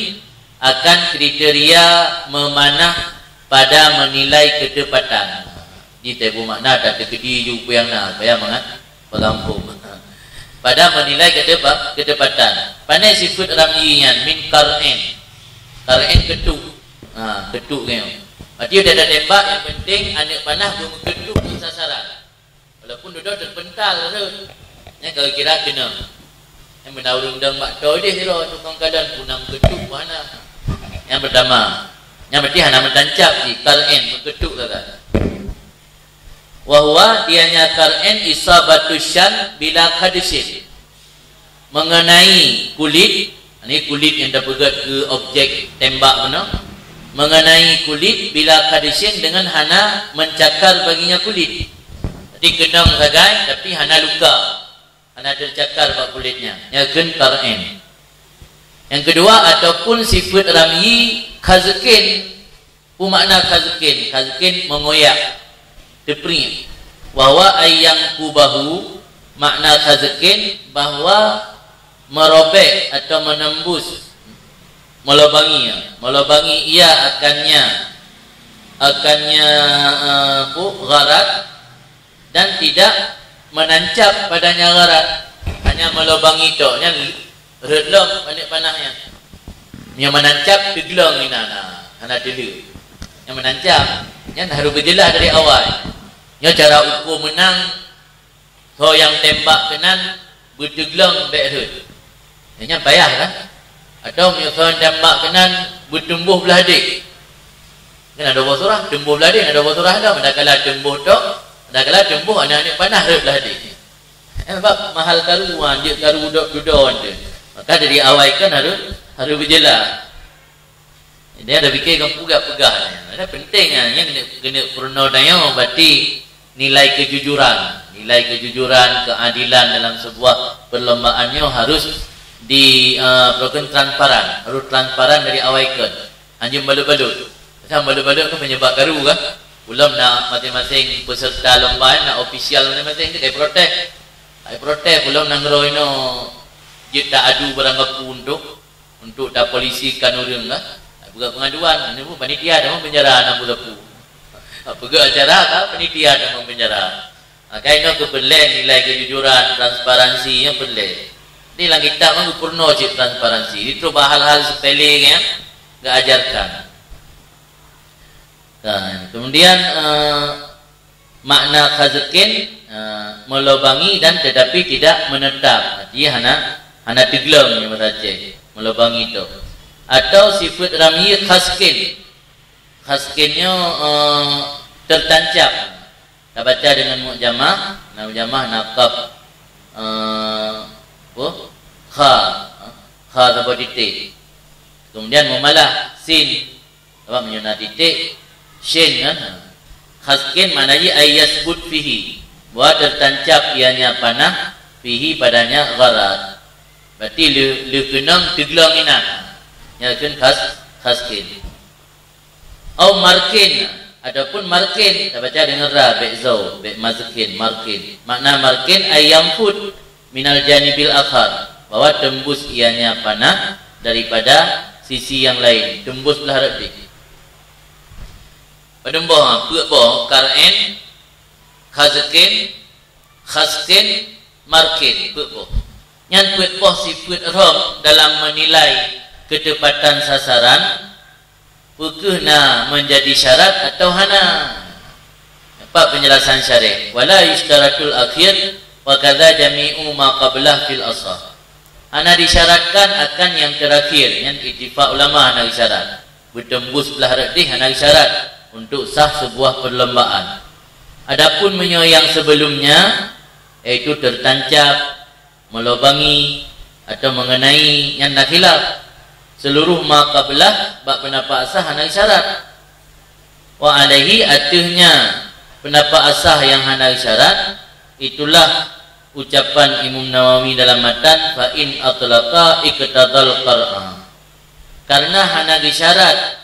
Speaker 1: akan kriteria memanah pada menilai ketepatan. Di tebu makna tak terkedi juga yang nak payah mangat pelampung. Pada menilai ketepatan. Pandai sifat ramyian min qar'in. Qar'in ketuk. Ketuk kan. Berarti dia ada tembak, yang penting anak panah bermengkeduk ke sasaran. Walaupun duduk terpental tu. Yang kalau kira kena. Yang mendaurung-daung bakto dia hero tukang kadan punam keduk mana. Yang pertama, yang berarti hana mentancap di kar'en berkeduk kata. Wahwa dianya kar'en isabatu syan bila kadisin. Mengenai kulit, ini kulit yang dah pegat ke objek tembak mana. Mengenai kulit bila kadisin dengan hana mencakar baginya kulit. Jadi kenang sagai tapi hana luka. Hana tercakar bak kulitnya. Ya kan kar'en. Yang kedua ataupun sifat ramyi khazkin. Makna khazkin, khazkin mengoyak, tepring. Bahwa ayang kubahu makna khazkin bahwa merobek atau menembus, melubangi ia akannya gharat dan tidak menancap padanya gharat, hanya melubangi itu nya redlom panik panahnya yang menancap digelong ni hana dulu yang menancap yang harus berjelas dari awal nya cara ukur menang so yang tembak kenan berdegelong baik nya payah kan atau misalnya tembak kenan bertumbuh belah dik kan ada surah tumbuh belah dik ada surah dah manakala tumbuh tok manakala tumbuh anak-anak panah belah dik sebab mahal karuan dia karu duduk tu maka dari awal kan harus berjelas dia ada fikir kan pegah-pegah ada penting yang kena purna daya berarti nilai kejujuran keadilan dalam sebuah perlombaannya harus diperlukan transparan dari awal kan anjing balut-balut macam balut-balut kan penyebab karu kan belum nak masing-masing peserta lomba nak ofisial masing-masing dia protes belum nak ngeroino dia tak adu barang baku untuk tak polisi kan orang kan buka pengaduan ini pun panitia dah penjara 60 buka acara kan panitia dah penjara kainnya keperluan nilai kejujuran transparansi yang perlu ni lang kita mah purno je transparansi itu hal-hal sepele yang enggak ajarkan kan kemudian makna khazkin melubangi dan tetapi tidak menetap dia hana teglong yang saja melubangi itu atau sifat ramyi khaskinnya tertancap kita baca dengan mu'jamah naqab kha sampai titik kemudian mumalah sin apa menyuna titik shin kan khaskin maknanya ayyasbut fihi bahwa tertancap ianya panah fihi padanya gharat berarti le kenang teglong ina ya kan khaskin au markin adapun markin kita baca dengan ra bezau be mazkin markin makna markin ayam fut minal janibil akhar bahwa tembus ianya panah daripada sisi yang lain tembus belah radik pademboh puak kar'en khaskin markin puak nyan puak sifat rom dalam menilai ketepatan sasaran pukuna menjadi syarat atau hana apa penjelasan syarih wala yushtaratul akhir wa kadza jami'u ma qablah fil asah hana disyaratkan akan yang terakhir yang ittifaq ulama hana syarat bertembus belah radih hana syarat untuk sah sebuah perlombaan adapun yang sebelumnya iaitu tertancap melubangi atau mengenai yang nakhilaf seluruh maqablah bab pendapat asah hana syarat wa alaihi atuhnya pendapat asah yang hana syarat itulah ucapan Imam Nawawi dalam matan fa in atlaqa iqtadal qar'a karena hana syarat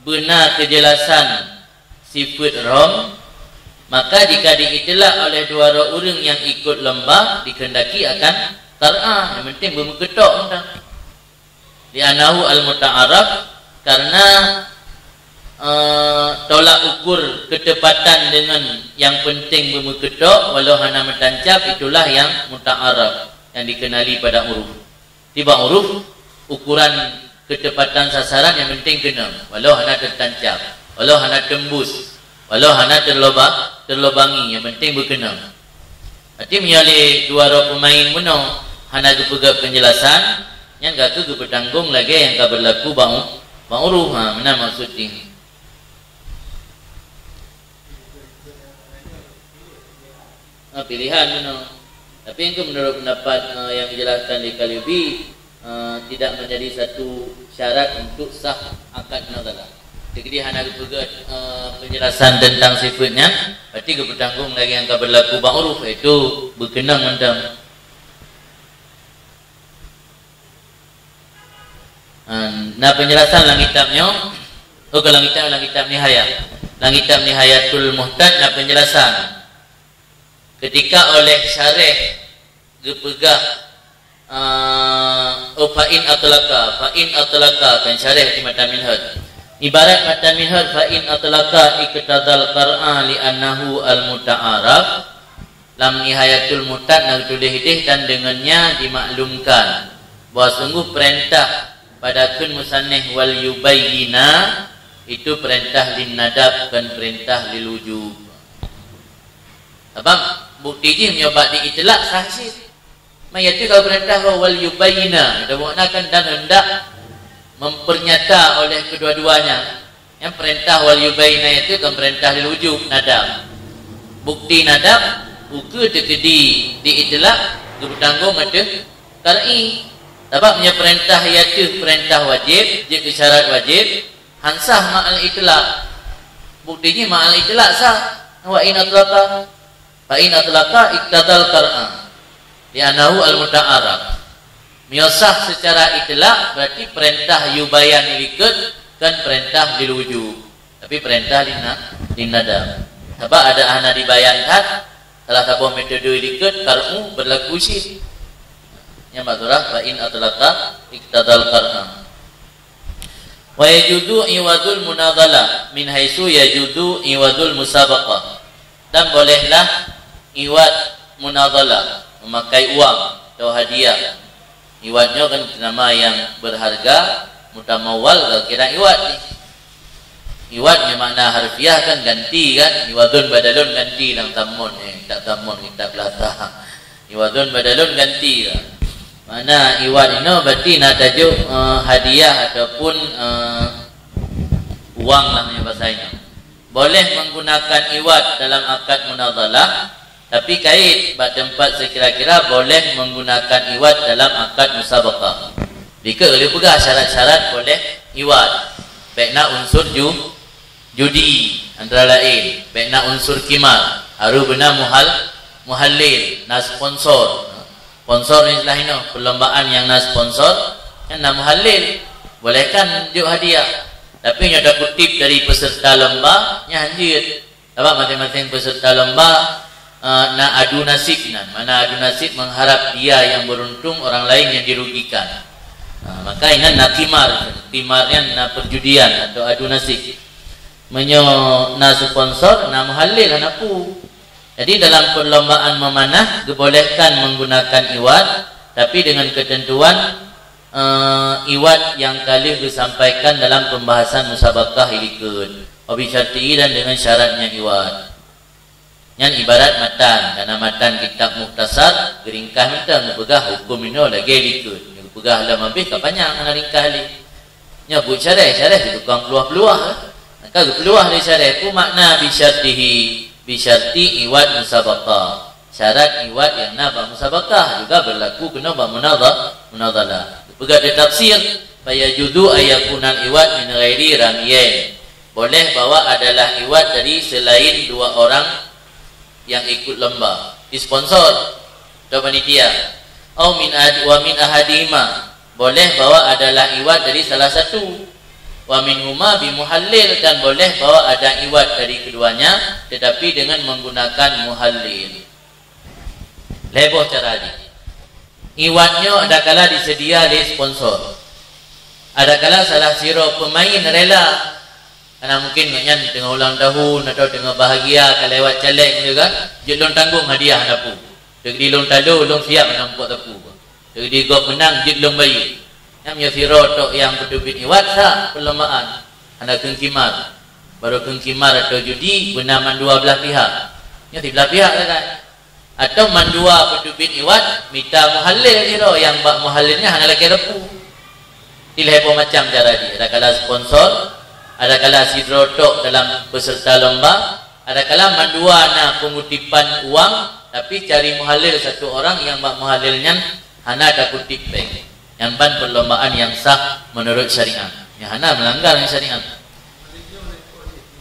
Speaker 1: benar kejelasan sifat rom maka jika diitilak oleh dua orang yang ikut lomba dikehendaki akan qar'a yang penting bermuketok entah di anahu al-muta'araf karena tolak ukur ketepatan dengan yang penting bermuketok walau hana mentancap itulah yang muta'araf yang dikenali pada uruf tiba uruf ukuran ketepatan sasaran yang penting kena walau hana tertancap walau hana tembus, walau hana terlobangi, yang penting berkena. Berarti menyalih dua orang pemain menang hana kepegap penjelasan yang kata bertanggung lagi yang kau berlaku bang uruh. Mana maksud ini? Pilihan menang. Tapi yang menurut pendapat yang dijelaskan di Kalyubi tidak menjadi satu syarat untuk sah akad munadalah. Jadi hana kepegat penjelasan tentang sifatnya, berarti bertanggung lagi yang kau berlaku bang uruh itu berkenang mentang. Nah penjelasan lang kitabnya, kalau kitab nihayat, lang kitab nihayatul muhtad. Nah penjelasan ketika oleh syarih gepegah fa'in atlaka kan syarih di matan minhaj. Ibarat matan minhaj fa'in atlaka iktadal qar'a li annahu al muta'araf. Lam nihayatul muhtad nak tulis hidih dan dengannya dimaklumkan bahawa sungguh perintah pada kun musannif wal yubayyina itu perintah lin nadab dan perintah lil wujub. Sebab bukti je menyobat di itlaq sahih. Mayat kalau perintah wal yubayyina kita maknakan dan hendak mempernyata oleh kedua-duanya. Yang perintah wal yubayyina itu kan perintah lil wujub nadab. Bukti nadab buku terjadi di itlaq bertanggung ada qar'i. Sebab punya perintah iaitu perintah wajib, jika syarat wajib, hansah ma'al itlaq. Buktinya ma'al itlaq sah. Wa in atlaqa fa in atlaqa iktadal qar'a li annahu al muta'arraf. Miosah secara itlaq berarti perintah yubayan ikut kan perintah lil wujub. Tapi perintah lin nadab. Sebab ada ana dibayankan salah satu metode ikut qar'u berlaku sih. Yang maturah fa in atlaqa iktadal qar'a. Wa yajudu iwadul munadhalah min haitsu yajudu iwadul musabaqah. Dan bolehlah iwad munadhalah, memakai uang atau hadiah. Iwadnya kan nama yang berharga, mutamawwal kira iwad ni. Iwadnya makna harfiah kan ganti kan, iwadun badalun ganti lang tamun tak tamun kita belata. Iwadun badalun ganti kan. Mana iwad ini berarti nak tajuk hadiah ataupun uang namanya bahasanya. Boleh menggunakan iwad dalam akad munadhalah, tapi kait pada tempat sekira-kira boleh menggunakan iwad dalam akad musabaqah. Jika boleh pegah syarat-syarat boleh iwad. Baik nak unsur judi antara lain, baik nak unsur kimar, haru benar muhallil, nas sponsor. Sponsor ni istilah ini, perlombaan yang nak sponsor yang nak muhallil, bolehkan juk hadiah. Tapi yang ada kutip dari peserta lomba nya hanjir. Sebab masing-masing peserta lomba nak adu nasib nan. Mana adu nasib mengharap dia yang beruntung, orang lain yang dirugikan. Maka ini nak kimarnya nak perjudian atau adu nasib. Menyo nak sponsor nak muhallil anaku. Jadi dalam perlombaan memanah dibolehkan menggunakan iwad, tapi dengan ketentuan iwad yang kali disampaikan dalam pembahasan musabaqah ikut wabi syarti dan dengan syaratnya iwad. Yang ibarat matan, karena matan kitab mukhtasar geringkah mentang pegah hukum ini lagi ikut. Pegah dalam habis kapannya ana ringkah li. Nya bu syarah itu tukang peluah-peluah. Maka peluah dari syarah itu makna bi syarti iwad musabaqah. Syarat iwad yang nabah musabaqah juga berlaku kena munadhalah. Pegah di tafsir fayajudu ayakunal iwad min ghairi ramyain. Boleh bawa adalah iwad dari selain dua orang yang ikut lomba, disponsor atau panitia. Au min ahadihima. Boleh bawa adalah iwad dari salah satu. Wa minhuma bimuhallil, dan boleh bawa ada iwad dari keduanya tetapi dengan menggunakan muhallil. Leboh cara ini. Iwadnya ada kala disedia oleh sponsor. Ada kala salah siro pemain rela. Karena mungkin nganyan tengah ulang tahun atau tengah bahagia kalau lewat caleg juga, jelong tanggung hadiah dapu. Jadi long tado long siap nampak dapu. Jadi gop menang jelong bayi. Yang siro tok yang berdubit iwad sah perlombaan. Anda kengkimar. baru kengkimar atau judi benar mandua belah pihak. Ya belah pihak kan. Atau mandua pedubit iwat minta muhallil dia yang bak muhallilnya hanya lagi repu. Dilebo macam cara dia. Ada kala sponsor, ada kala sidrotok dalam peserta lomba, ada kala mandua na pengutipan uang tapi cari muhallil satu orang yang bak muhallilnya hana ada kutip bank. Yang ban perlombaan yang sah menurut syariat. Yang hana melanggar syariat.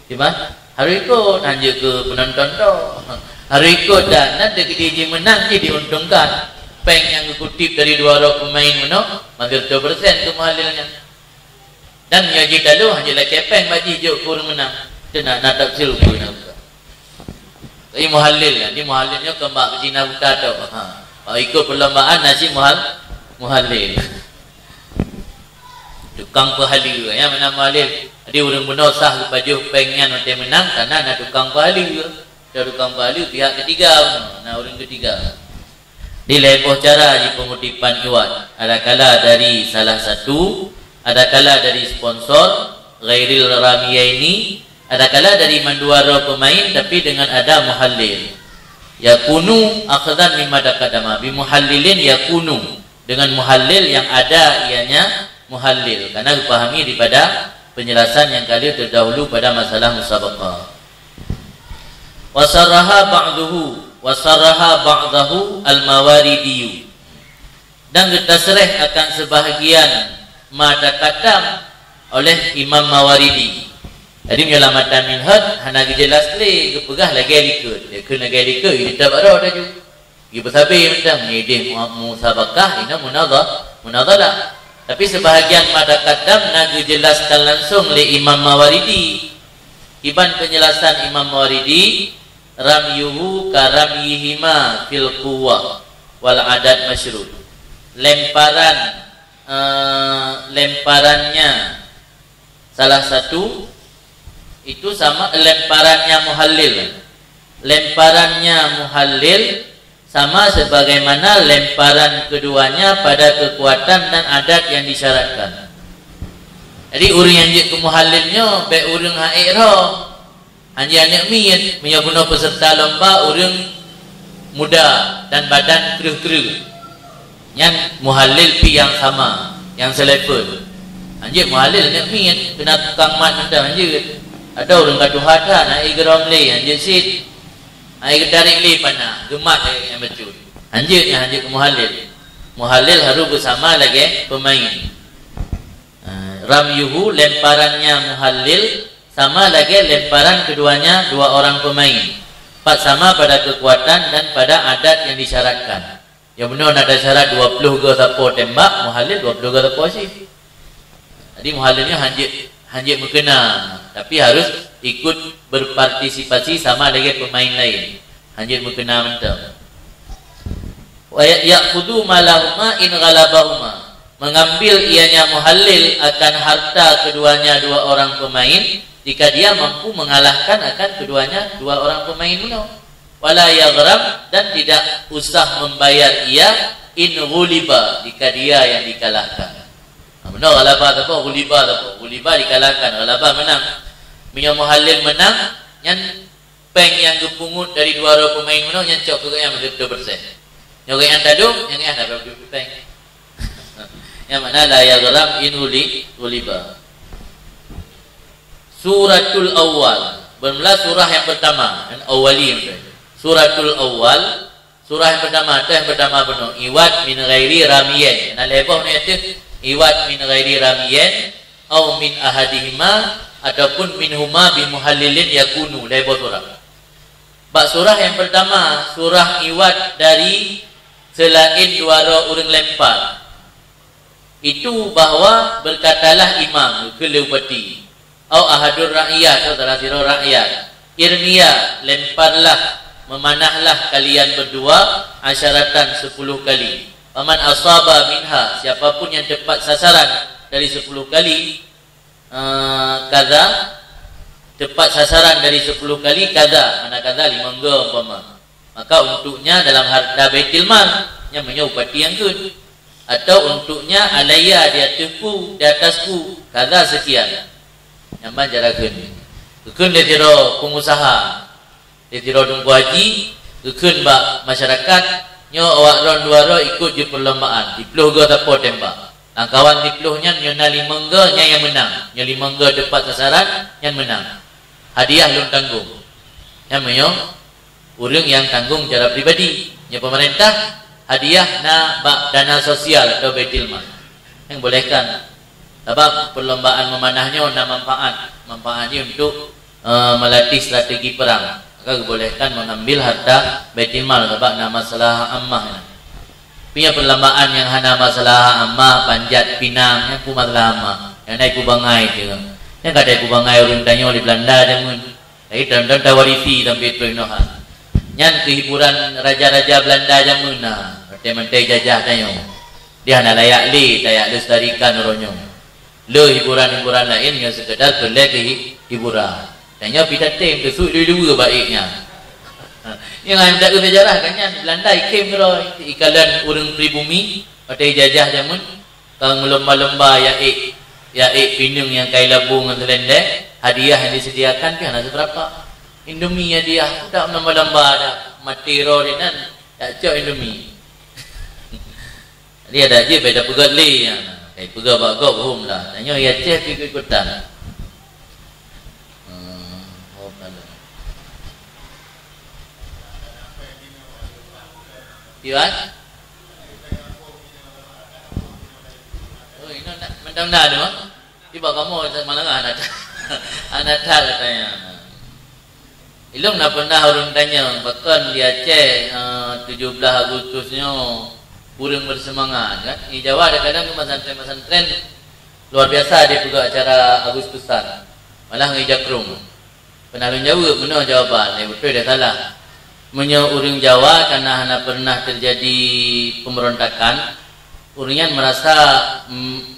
Speaker 1: Gimana? Hari ikut hanya ke penonton tu. Hari ikut dan nanti dia menang dia diuntungkan. Peng yang kutip dari 2 orang pemain menang, hampir 2% ke muhallilnya. Dan yang jika lu hanya lagi peng bagi juk kur menang. Dia nak tafsir pun nak. Tapi muhallil kan, dia muhallilnya kembak Cina buta tu. Ikut perlombaan nasi muhallil. Tukang pahalil ya mana muhallil. Jadi orang benar sah baju pengnya nanti menang karena ada tukang pahalil. Ada tukang pahalil pihak ketiga, nah orang ketiga. Dilepoh cara di pengutipan iwat. Ada kala dari salah satu, ada kala dari sponsor, ghairil ramiyaini, ada kala dari manduara pemain tapi dengan ada muhallil. Yakunu akhdan mimma taqaddama bi muhallilin yakunu dengan muhallil yang ada ianya muhallil karena dipahami daripada penjelasan yang kali terdahulu pada masalah musabaqah. Wasarraha ba'dahu al-Mawaridi dan ditasrih akan sebahagian mata katam oleh Imam Mawaridi. Jadi menyelamatan minhaj hana jelas le kepegah lagi ikut. Dia kena lagi ikut dia tak ada dah juga. Dia bersabar macam ni dia musabaqah ini munadhalah. Tapi sebahagian mata katam nak dijelaskan langsung oleh Imam Mawaridi. Iban penjelasan Imam Mawaridi ramyuhu karamyihima fil quwwah wal adat masyrud. Lemparannya salah satu itu sama lemparannya muhallil. Lemparannya muhallil sama sebagaimana lemparan keduanya pada kekuatan dan adat yang disyaratkan. Jadi orang yang ke muhallilnya baik orang hairah hanya anak miyat punya peserta lomba orang muda dan badan keruh-keruh. Yang muhallil pi yang sama, yang selevel. Anjir muhallil anak miyat kena tukang mat macam anjir. Ada orang gaduh hada naik geram le anjir sit. Air tarik le panah, gemat yang betul. Anjirnya anjir ke muhallil. Muhallil harus bersama lagi pemain. Ramyuhu lemparannya muhallil sama lagi lemparan keduanya 2 orang pemain. Sama pada kekuatan dan pada adat yang disyaratkan. Yang benar ada syarat 20 ke siapa tembak, muhallil 20 ke siapa sih. Jadi muhallilnya hanjit berkena, tapi harus ikut berpartisipasi sama lagi pemain lain. Hanjit berkena mentah. Wa ya'khudhu malahuma in ghalabahuma. Mengambil ianya muhallil akan harta keduanya 2 orang pemain jika dia mampu mengalahkan akan keduanya 2 orang pemain menang. Wala yaghram dan tidak usah membayar ia in ghuliba jika dia yang dikalahkan. Benar ghalabah apa? Ghuliba apa? Ghuliba dikalahkan, ghalabah menang. Punya muhallil menang, yang peng yang gepungut dari 2 orang pemain menang yang cok ke yang 20%. Yang yang tadung, yang ada berapa peng. Yang mana la yaghram in ghuliba. Suratul Awwal. Bermula surah yang pertama, yang awali. Suratul Awwal, surah yang pertama, itu yang pertama penuh. Iwat min ghairi ramiyan. Nah lebih ni itu iwat min ghairi ramiyan atau min ahadihima ataupun minhuma bi muhallilin yakunu. Lebih surah. Bak surah yang pertama, surah iwat dari selain 2 orang lempar. Itu bahawa berkatalah imam ke leupati atau ahadur rakyat atau salah satu rakyat. Irmiya, lemparlah, memanahlah kalian berdua asyaratan 10 kali. Faman asaba minha, siapapun yang tepat sasaran dari 10 kali kaza, tepat sasaran dari 10 kali kaza, mana kaza 5 go umpama. Maka untuknya dalam harta baitul mal yang menyupati yang good. Atau untuknya alayya di atasku kaza sekian. Nyaman jarakeun. Kekun dia tiro pengusaha, dia tiro tunggu haji, kekun bak masyarakat, nyo awak ron dua ro ikut je perlombaan. Dipluh go tapo tembak. Kawan dipluhnya nyo na 5 go nya yang menang. Nyo 5 go tepat sasaran yang menang. Hadiah lun tanggung. Namanya urang yang tanggung secara pribadi. Nya pemerintah hadiah na bak dana sosial atau baitul mal. Yang bolehkan. Sebab perlombaan memanahnya na manfaatnya untuk melatih strategi perang. Maka bolehkan mengambil harta baitul mal sebab nama masalah ammah. Punya perlombaan yang hana masalah ammah, panjat pinang, yang ku masalah ammah. Yang naik ku bangai je. Yang kada ku bangai urang danyo di Belanda jamun. Lagi dan tawarisi sampai perinohan. Yang kehiburan raja-raja Belanda jamun nah. Mentai jajah danyo. Dia hana layak tayak lestarikan uronyo. Hiburan-hiburan lain yang sekedar pelak hiburan. Tanya pidat tem kesuk dulu baiknya. Yang lain tak ke sejarah kan Belanda ikim kalau ikalan urang pribumi pada jajah jamun kang lomba-lomba ya pinung yang kai labung dengan selendek hadiah yang disediakan kan ada seberapa Indomie hadiah tak lomba-lomba ada matiro dinan tak cok Indomie. Dia ada je beda pegat li kai pegat bagok hum lah. Tanya ya ceh ikut-ikutan. Tuan? Oh, ini mendang-dang tu. Tiba kamu malang anak. Anak tak katanya. Ilung nak pernah orang tanya, bahkan di Aceh 17 Agustusnya kurang bersemangat kan. Di Jawa ada kadang pesantren luar biasa dia juga acara Agustusan. Malah ngijakrung. Pernah lu jawab benar jawaban, betul dia salah. Menyo urang Jawa karena hana pernah terjadi pemberontakan, urang merasa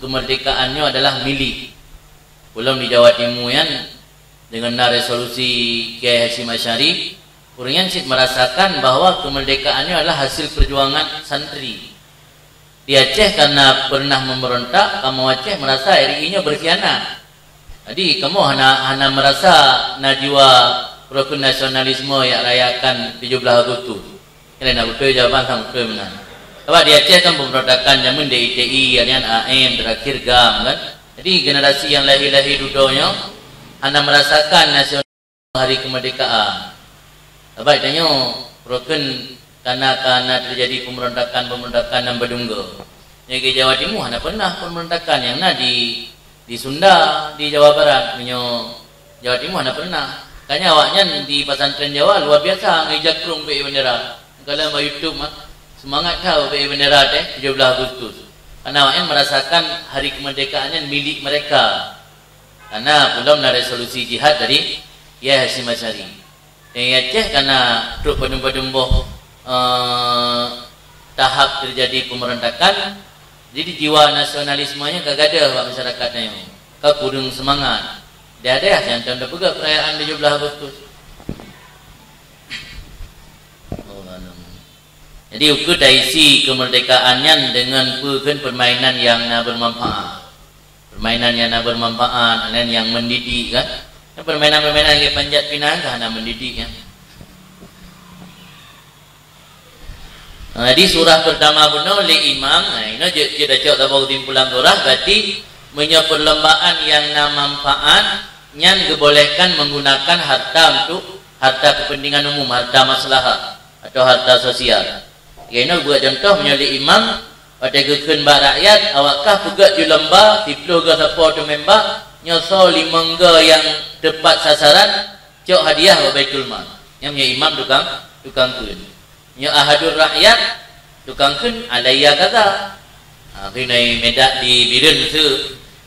Speaker 1: kemerdekaannya adalah milik. Belum di Jawa Timur dengan resolusi Kiai Hasyim Asy'ari, urang merasakan bahwa kemerdekaannya adalah hasil perjuangan santri. Di Aceh karena pernah memberontak, kamu Aceh merasa RI-nya berkhianat. Jadi kamu hana merasa najwa rukun nasionalisme yang rayakan 17 Agustus. Kena nak betul jawapan sang betul benar. Sebab di Aceh kan pemberontakan zaman DITI, alian AM terakhir GAM kan. Jadi generasi yang lahir-lahir duduknya anda merasakan nasional hari kemerdekaan. Sebab tanya rukun karena terjadi pemberontakan yang berdungga. Yang di Jawa Timur anda pernah pemberontakan yang di Sunda, di Jawa Barat, Jawa Timur anda pernah. Kanya awaknya di pesantren Jawa luar biasa ngijakrung pe bendera. Kalau mau YouTube semangat tahu pe bendera 17 Agustus. Karena awaknya merasakan hari kemerdekaannya milik mereka. Karena belum ada resolusi jihad dari Kiai Hasyim Asy'ari. Yang Aceh karena truk pedumbuh tahap terjadi pemberontakan, jadi jiwa nasionalismenya kagak ada masyarakatnya. Kau kurang semangat. Dia ada yang tahun depan perayaan 17 Agustus. Jadi ukur daisi kemerdekaannya dengan permainan yang bermanfaat. Permainan yang bermanfaat dan yang mendidik kan. Permainan-permainan yang panjat pinang kan mendidik kan. Di surah pertama kuno li imam, ini kita cek tabau timpulan surah berarti punya perlombaan yang manfaat yang dibolehkan menggunakan harta untuk harta kepentingan umum, harta maslahat atau harta sosial. Ini buat contoh menyoli imam pada gekun bak rakyat awakkah pegat di lomba diplo ke siapa tu member nyosol 5 yang tepat sasaran cok hadiah ke Baitul Mal. Yang punya imam tukang kun. Nya ahadur rakyat tukang kun alaiya kata. Kena medak di Biren tu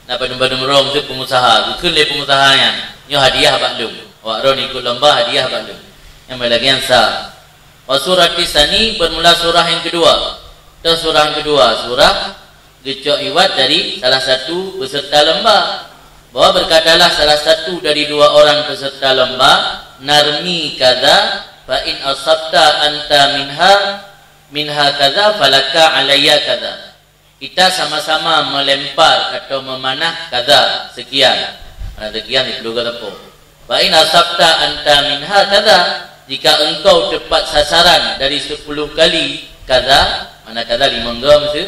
Speaker 1: dapat nombor-nombor tu pengusaha, kun le pengusahanya. Nya hadiah bakdum. Awak ron ikut lomba hadiah bakdum. Yang lagi yang sah. Surah Tisani bermula surah yang kedua. Itu surah yang kedua, surah Gecok Iwat dari salah satu peserta lomba. Bahwa berkatalah salah satu dari 2 orang peserta lomba, narmi kaza fa in asabta anta minha kaza falaka alayya kaza. Kita sama-sama melempar atau memanah kaza sekian. Sekian itu juga apa? Wa in asabta anta minha kadza, jika engkau tepat sasaran dari 10 kali kadza, mana kadza 5 gram tu,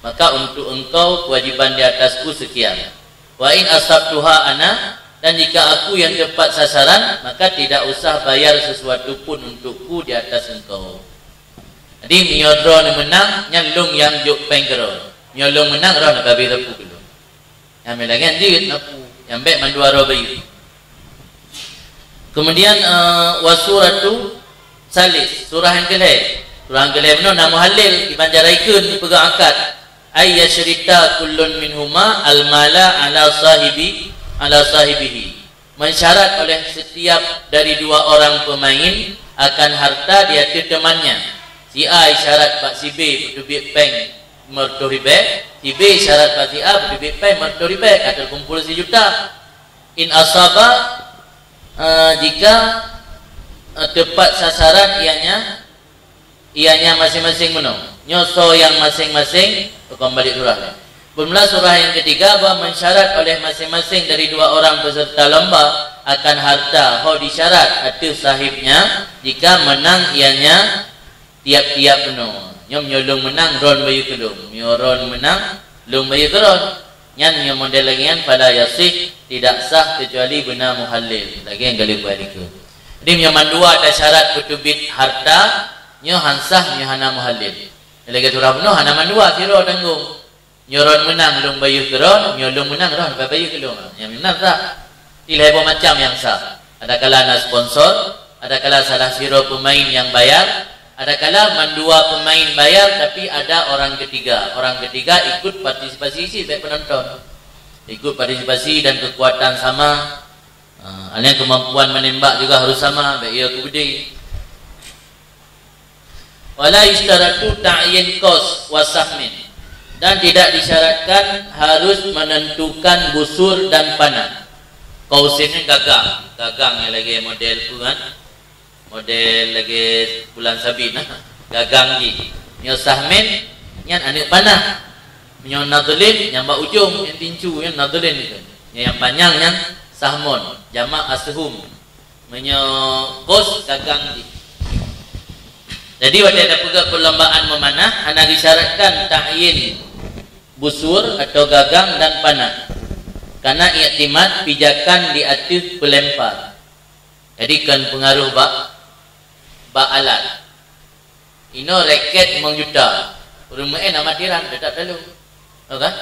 Speaker 1: maka untuk engkau kewajiban di atasku sekian. Wa in asabtuha ana, dan jika aku yang tepat sasaran, maka tidak usah bayar sesuatu pun untukku di atas engkau. Jadi miodro ni menang, nyalung yang juk penggeron. Nyolong menang roh nak babi rapu dulu. Yang melangan duit napu, yang baik mandua roh bayi. Kemudian wasuratu salis, surah yang kelih. Surah yang kelih benar nama halil dibanjaraikeun dipegang akad. Ay yashrita kullun minhuma al-mala ala sahibihi. Mensyarat oleh setiap dari dua orang pemain akan harta di atas temannya. Si A syarat Pak si B berdubit peng mertoribe, si B syarat Pak si A berdubit peng mertoribe, kata kumpul 1 juta. In asaba, jika tepat sasaran ianya masing-masing menang. Nyoso yang masing-masing kembali surah. Bermula surah yang ketiga, bahwa mensyarat oleh masing-masing dari dua orang peserta lomba akan harta ho disyarat atas sahibnya jika menang ianya tiap-tiap menang. Nyom nyolong menang ron bayu kelum, nyoron menang lung bayu keron. Nyan nyom model lagi yang pada yasih tidak sah kecuali benar muhalil. Lagi yang gali buat itu. Jadi nyom mandua ada syarat kutubit harta, nyo hansah nyo hana muhalil. Lagi surah penuh hana mandua siro tanggung. Nyoron menang lung bayu keron, nyolong menang ron bayu kelum. Yang benar tak? Tilai macam yang sah. Ada kala ada sponsor, ada kala salah siro pemain yang bayar, ada kala mandua pemain bayar tapi ada orang ketiga. Orang ketiga ikut partisipasi baik penonton. Ikut partisipasi dan kekuatan sama. Ada kemampuan menembak juga harus sama, baik ia kebudi. Wala yustaratu ta'yin qos wa sahmin. Dan tidak disyaratkan harus menentukan busur dan panah. Kausinnya gagang yang lagi model puan, model lagi bulan sabin, gagang ji. Nyo sahmin, yang anik panah, nyo nadulin, yang bak ujung, yang tincu, yang nadulin itu. Yang panjang yang sahmon, jamak ashum, nyo kos gagang ji. Jadi waktu ada juga perlombaan memanah, anda disyaratkan ta'yin busur atau gagang dan panah. Karena iktimat pijakan di atas pelempar. Jadi kan pengaruh bak alat. Ino raket mengjuta. Rumah nama tiran tak tahu. Tahu kan?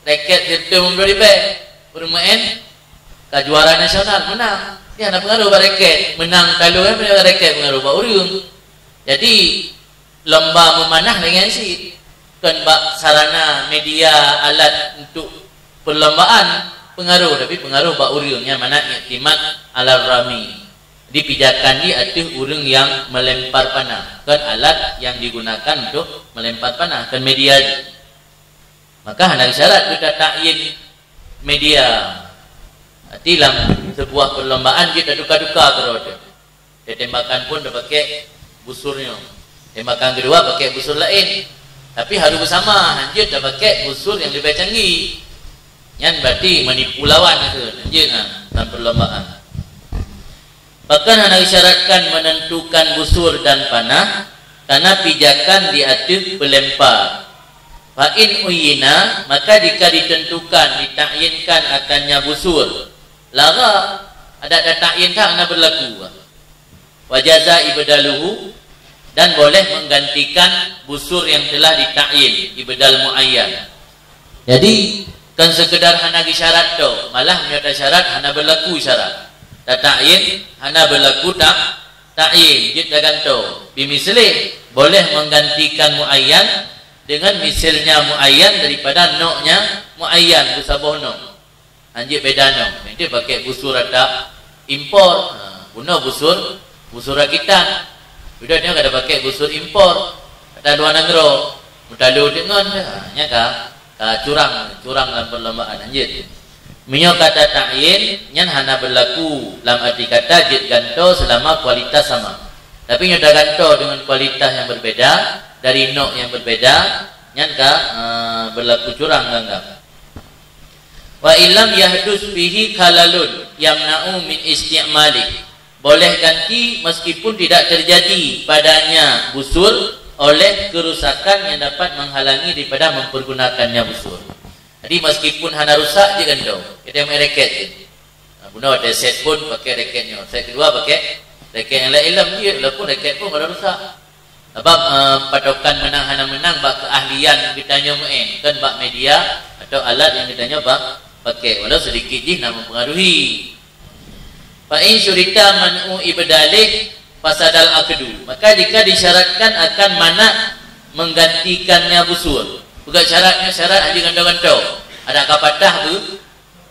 Speaker 1: raket itu membeli rumah kejuaraan nasional menang. Dia ada pengaruh bak raket, menang talu kan raket pengaruh bak urung. Jadi lomba memanah dengan si kan bak sarana media alat untuk perlombaan pengaruh, tapi pengaruh bak urungnya mana iktimat ala rami dipijakan di atas urung yang melempar panah, kan alat yang digunakan untuk melempar panah, kan media. Maka hendak syarat kita ta'yin media. Dalam sebuah perlombaan kita duka-duka keroda. Tembakan pun dah pakai busurnya, tembakan kedua pakai busur lain. Tapi harus bersama, anjir dah pakai busur yang lebih canggih. Yang berarti menipu lawan itu, anjir dalam perlombaan. Bahkan hendak disyaratkan menentukan busur dan panah karena pijakan di atas pelempar. Fa'in uyina, maka jika ditentukan, ditakyinkan akannya busur, lara ada ta'yin tak nak berlaku. Wajaza ibadaluhu, dan boleh menggantikan busur yang telah ditakyin ibdal muayyan. Jadi kan sekedar hana syarat tu, malah menyata syarat hana berlaku syarat. Takyin hana berlaku takyin, kita ganto. Bimisli boleh menggantikan muayyan dengan misalnya muayyan daripada noknya muayyan busabah nok. Anjir beda nok. Nanti pakai busur ada impor, guna busur kita. Sudah dia kada pakai busur impor, ada luar negara, mutalu dengan nya curang dalam perlombaan anjir. Minyo kata ta'yin nyan hana berlaku dalam arti kata jid ganto selama kualitas sama. Tapi nyo dah ganto dengan kualitas yang berbeda, dari nok yang berbeda, nyan berlaku curang anggap. Wa illam yahdus bihi khalalun yamna'u min isti'mali. Boleh ganti meskipun tidak terjadi padanya busur oleh kerusakan yang dapat menghalangi daripada mempergunakannya busur. Jadi meskipun hana rusak je ganti. Kita main raket je. Guna ada set pun pakai raketnya. Set kedua pakai raket yang lain dia walaupun raket pun kalau rusak. Sebab patokan menang hana menang bak keahlian kitanya main kan bak media atau alat yang kitanya bak pakai walau sedikit je nak mempengaruhi. Fa in syurita man'u ibdalih fasadal aqdu. Maka jika disyaratkan akan mana menggantikannya busur. Bukan syaratnya syarat haji gantau-gantau. Ada kapatah tu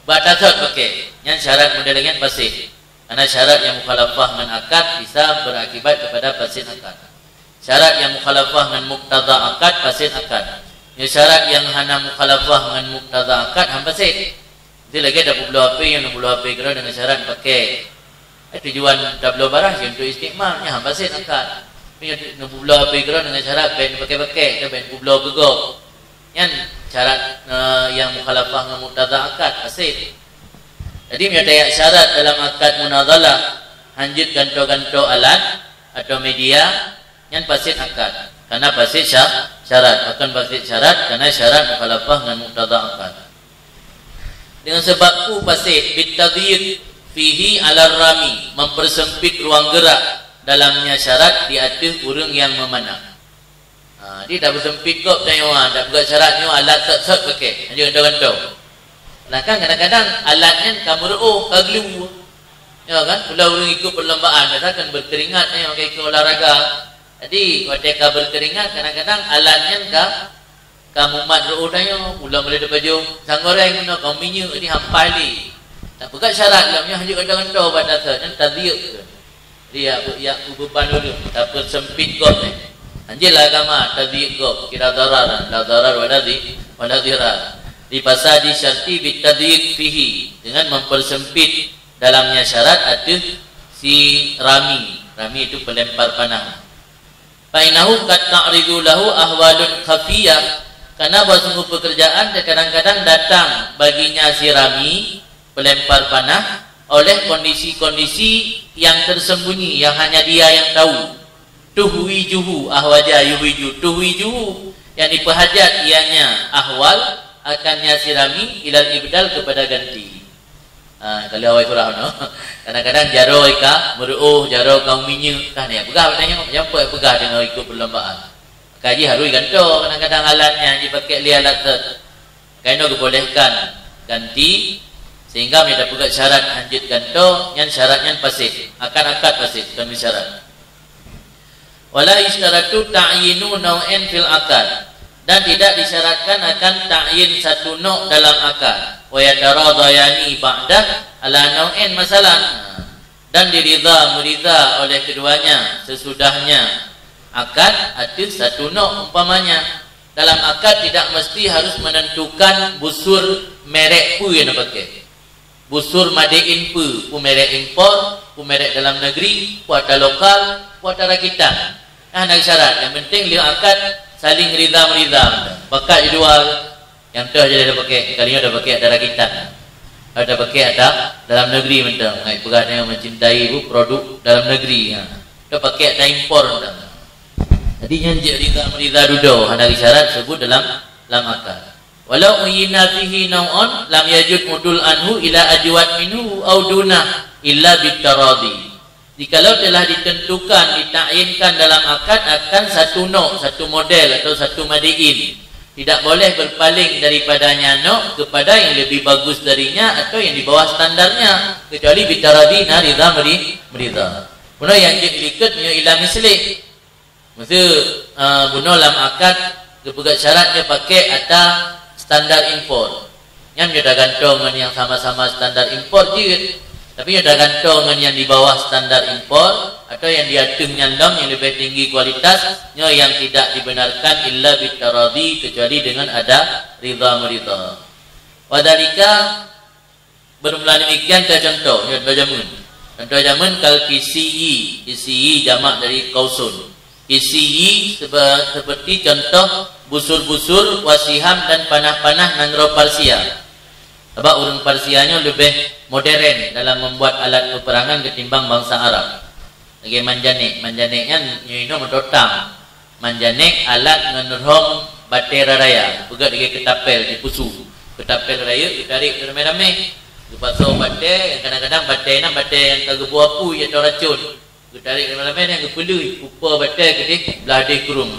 Speaker 1: batasat pakai. Yang syarat model dengan fasih. Karena syarat yang mukhalafah dengan akad bisa berakibat kepada fasid akad. Syarat yang mukhalafah dengan muqtada akad fasid akad. Yang syarat yang hana mukhalafah dengan muqtada akad ham fasid. Itu lagi ada puluh HP yang puluh HP kira dengan syarat pakai tujuan tablo barang untuk istiqmal nya ham fasid akad. Punya puluh HP kira dengan syarat pen pakai-pakai dan pen puluh gegok. Yang syarat yang mukhalafah dengan muqtada akad fasid. Jadi menyatakan syarat dalam akad munadhalah hanjut ganto-ganto alat atau media yang fasid akad. Karena fasid syarat akan fasid syarat karena syarat mukhalafah dengan muqtada akad. Dengan sebabku fasid bitadhiq fihi ala rami, mempersempit ruang gerak dalamnya syarat di atas urang yang memanah. Dia dah bersempit kok tanya tak buat syaratnya alat tak pakai hanjut ganto-ganto. Nah kan kadang-kadang alatnya kamu kaglu. Ya kan? Pula orang ikut perlombaan katakan berkeringat ni pakai ikut olahraga. Jadi ketika berkeringat kadang-kadang alatnya kamu mat ro tanya pula boleh ada baju sanggoreng guna kau minyak ni hampali. Tak bukan syarat dalamnya hanya kadang-kadang batasan dan tadhiq. Dia ya beban dulu tak persempit kok ni. Anjillah agama tadhiq kok kira darar la darar wala dirar. Di pasadi syarti bitadhiq fihi dengan mempersempit dalamnya syarat ada si rami itu pelempar panah. Fa innahu qad ta'ridu lahu ahwalun khafiyah, karena sungguh pekerjaan kadang-kadang datang baginya si rami pelempar panah oleh kondisi-kondisi yang tersembunyi yang hanya dia yang tahu. Tuhwijuhu ahwaja yuhwiju tuhwijuhu yang diperhajat ianya ahwal akannya sirami ilal ibdal kepada ganti. Kalau awak kurang no. Kadang-kadang jaro ika meruh jaro kaum minyak kan ya. Pegah tanya jampa pegah dengan ikut perlombaan. Kaji harus ganto kadang-kadang alatnya dipakai li alat kaino dibolehkan ganti sehingga mereka pegat syarat hanjut ganto yang syaratnya fasid. Akad fasid kan syarat. Wala istaratu ta'yinu naw'in fil akad. Dan tidak disyaratkan akan ta'yin satu nok dalam akad. Wa yataradayani ba'dah ala naw'in masalan. Dan meridha oleh keduanya sesudahnya akad ada satu nok umpamanya. Dalam akad tidak mesti harus menentukan busur merek pu yang pakai. Busur made in pu merek impor, pu merek dalam negeri, pu ada lokal, pu ada rakitan. Nak syarat. Yang penting dia akad saling ridha. Bakat jual yang tu aja dah pakai. Kalinya dah pakai ada rakitan. Ada pakai ada dalam negeri mentang. Ngai pegat yang mencintai bu produk dalam negeri. Dah pakai ada impor mentang. Jadi yang ridha duduk ada syarat sebut dalam akad. Walau uyina fihi naw'un lam yajud mudul anhu ila ajwad minhu au dunah illa bitaradi. Jikalau telah ditentukan, ditakyinkan dalam akad akan satu nok, satu model atau satu madiin, tidak boleh berpaling daripadanya nok kepada yang lebih bagus darinya atau yang di bawah standarnya, kecuali bitaradina ridha meridha. Bunuh yang diikut punya ilah mislih. Maksud bunuh dalam akad kepegat syaratnya pakai atau standar impor. Yang sudah gantung dengan yang sama-sama standar impor je. Tapi sudah gantung dengan yang di bawah standar impor atau yang diatur nyandang yang lebih tinggi kualitasnya yang tidak dibenarkan illa bitaradi kecuali dengan ada ridha meridha. Wadalika bermula demikian contoh contoh jamun kal kisi jamak dari kausun. Kisi seperti contoh busur-busur wasiham dan panah-panah nangro parsia. Sebab orang Persianya lebih modern dalam membuat alat peperangan ketimbang bangsa Arab. Lagi manjanik kan nyino mentotang. Manjanik alat ngenerhom batera raya. Pegat lagi ketapel di pusu. Ketapel raya ditarik ramai-ramai. Dipasau batai, kadang-kadang batai yang kagak buah apu atau racun. Ditarik ramai-ramai yang kepelui. Kupa batai kedik beladih kurung.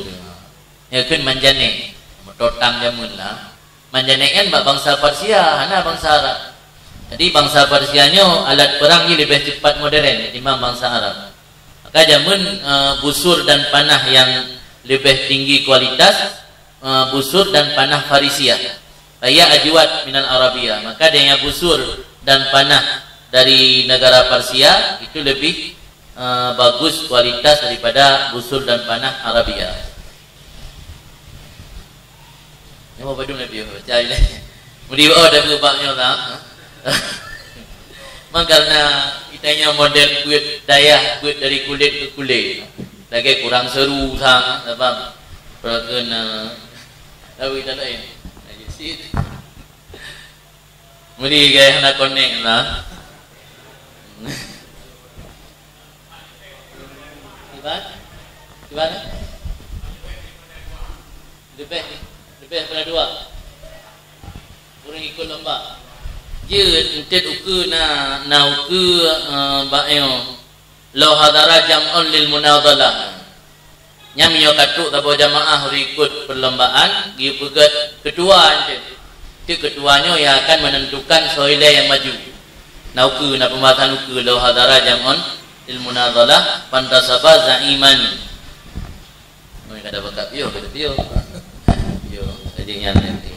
Speaker 1: Ya kan manjanik. Mentotang jamun lah. Manjanik kan bangsa Persia, hana bangsa Arab. Jadi bangsa Persianya alat perang ni lebih cepat modern ketimbang bangsa Arab. Maka jamun busur dan panah yang lebih tinggi kualitas, busur dan panah Farisia. Raya ajwad minal Arabia. Maka dengan busur dan panah dari negara Persia itu lebih bagus kualitas daripada busur dan panah Arabia. Ini mau badung lebih cari lah. Mudi dah berubahnya tak? Karena kitanya model kulit daya, kulit dari kulit ke kulit. Lagi kurang seru sang, apa? Perlakuan tahu kita lain. Lagi sit. Mudi gaya nak connect lah. Gimana? Lebih pada dua. Orang ikut lomba. Dia entet uku na uku bayo law hadara jam'un lil munadhalah. Nyamio katuk tabo jamaah ikut perlombaan, dia pegat ketua entet. Itu ketuanya yang akan menentukan soile yang maju. Na uku na pembahasan uku law hadara jam'un lil munadhalah pantasaba zaiman. Mereka ada bakat yo, kata yo. Yo, jadinya nanti.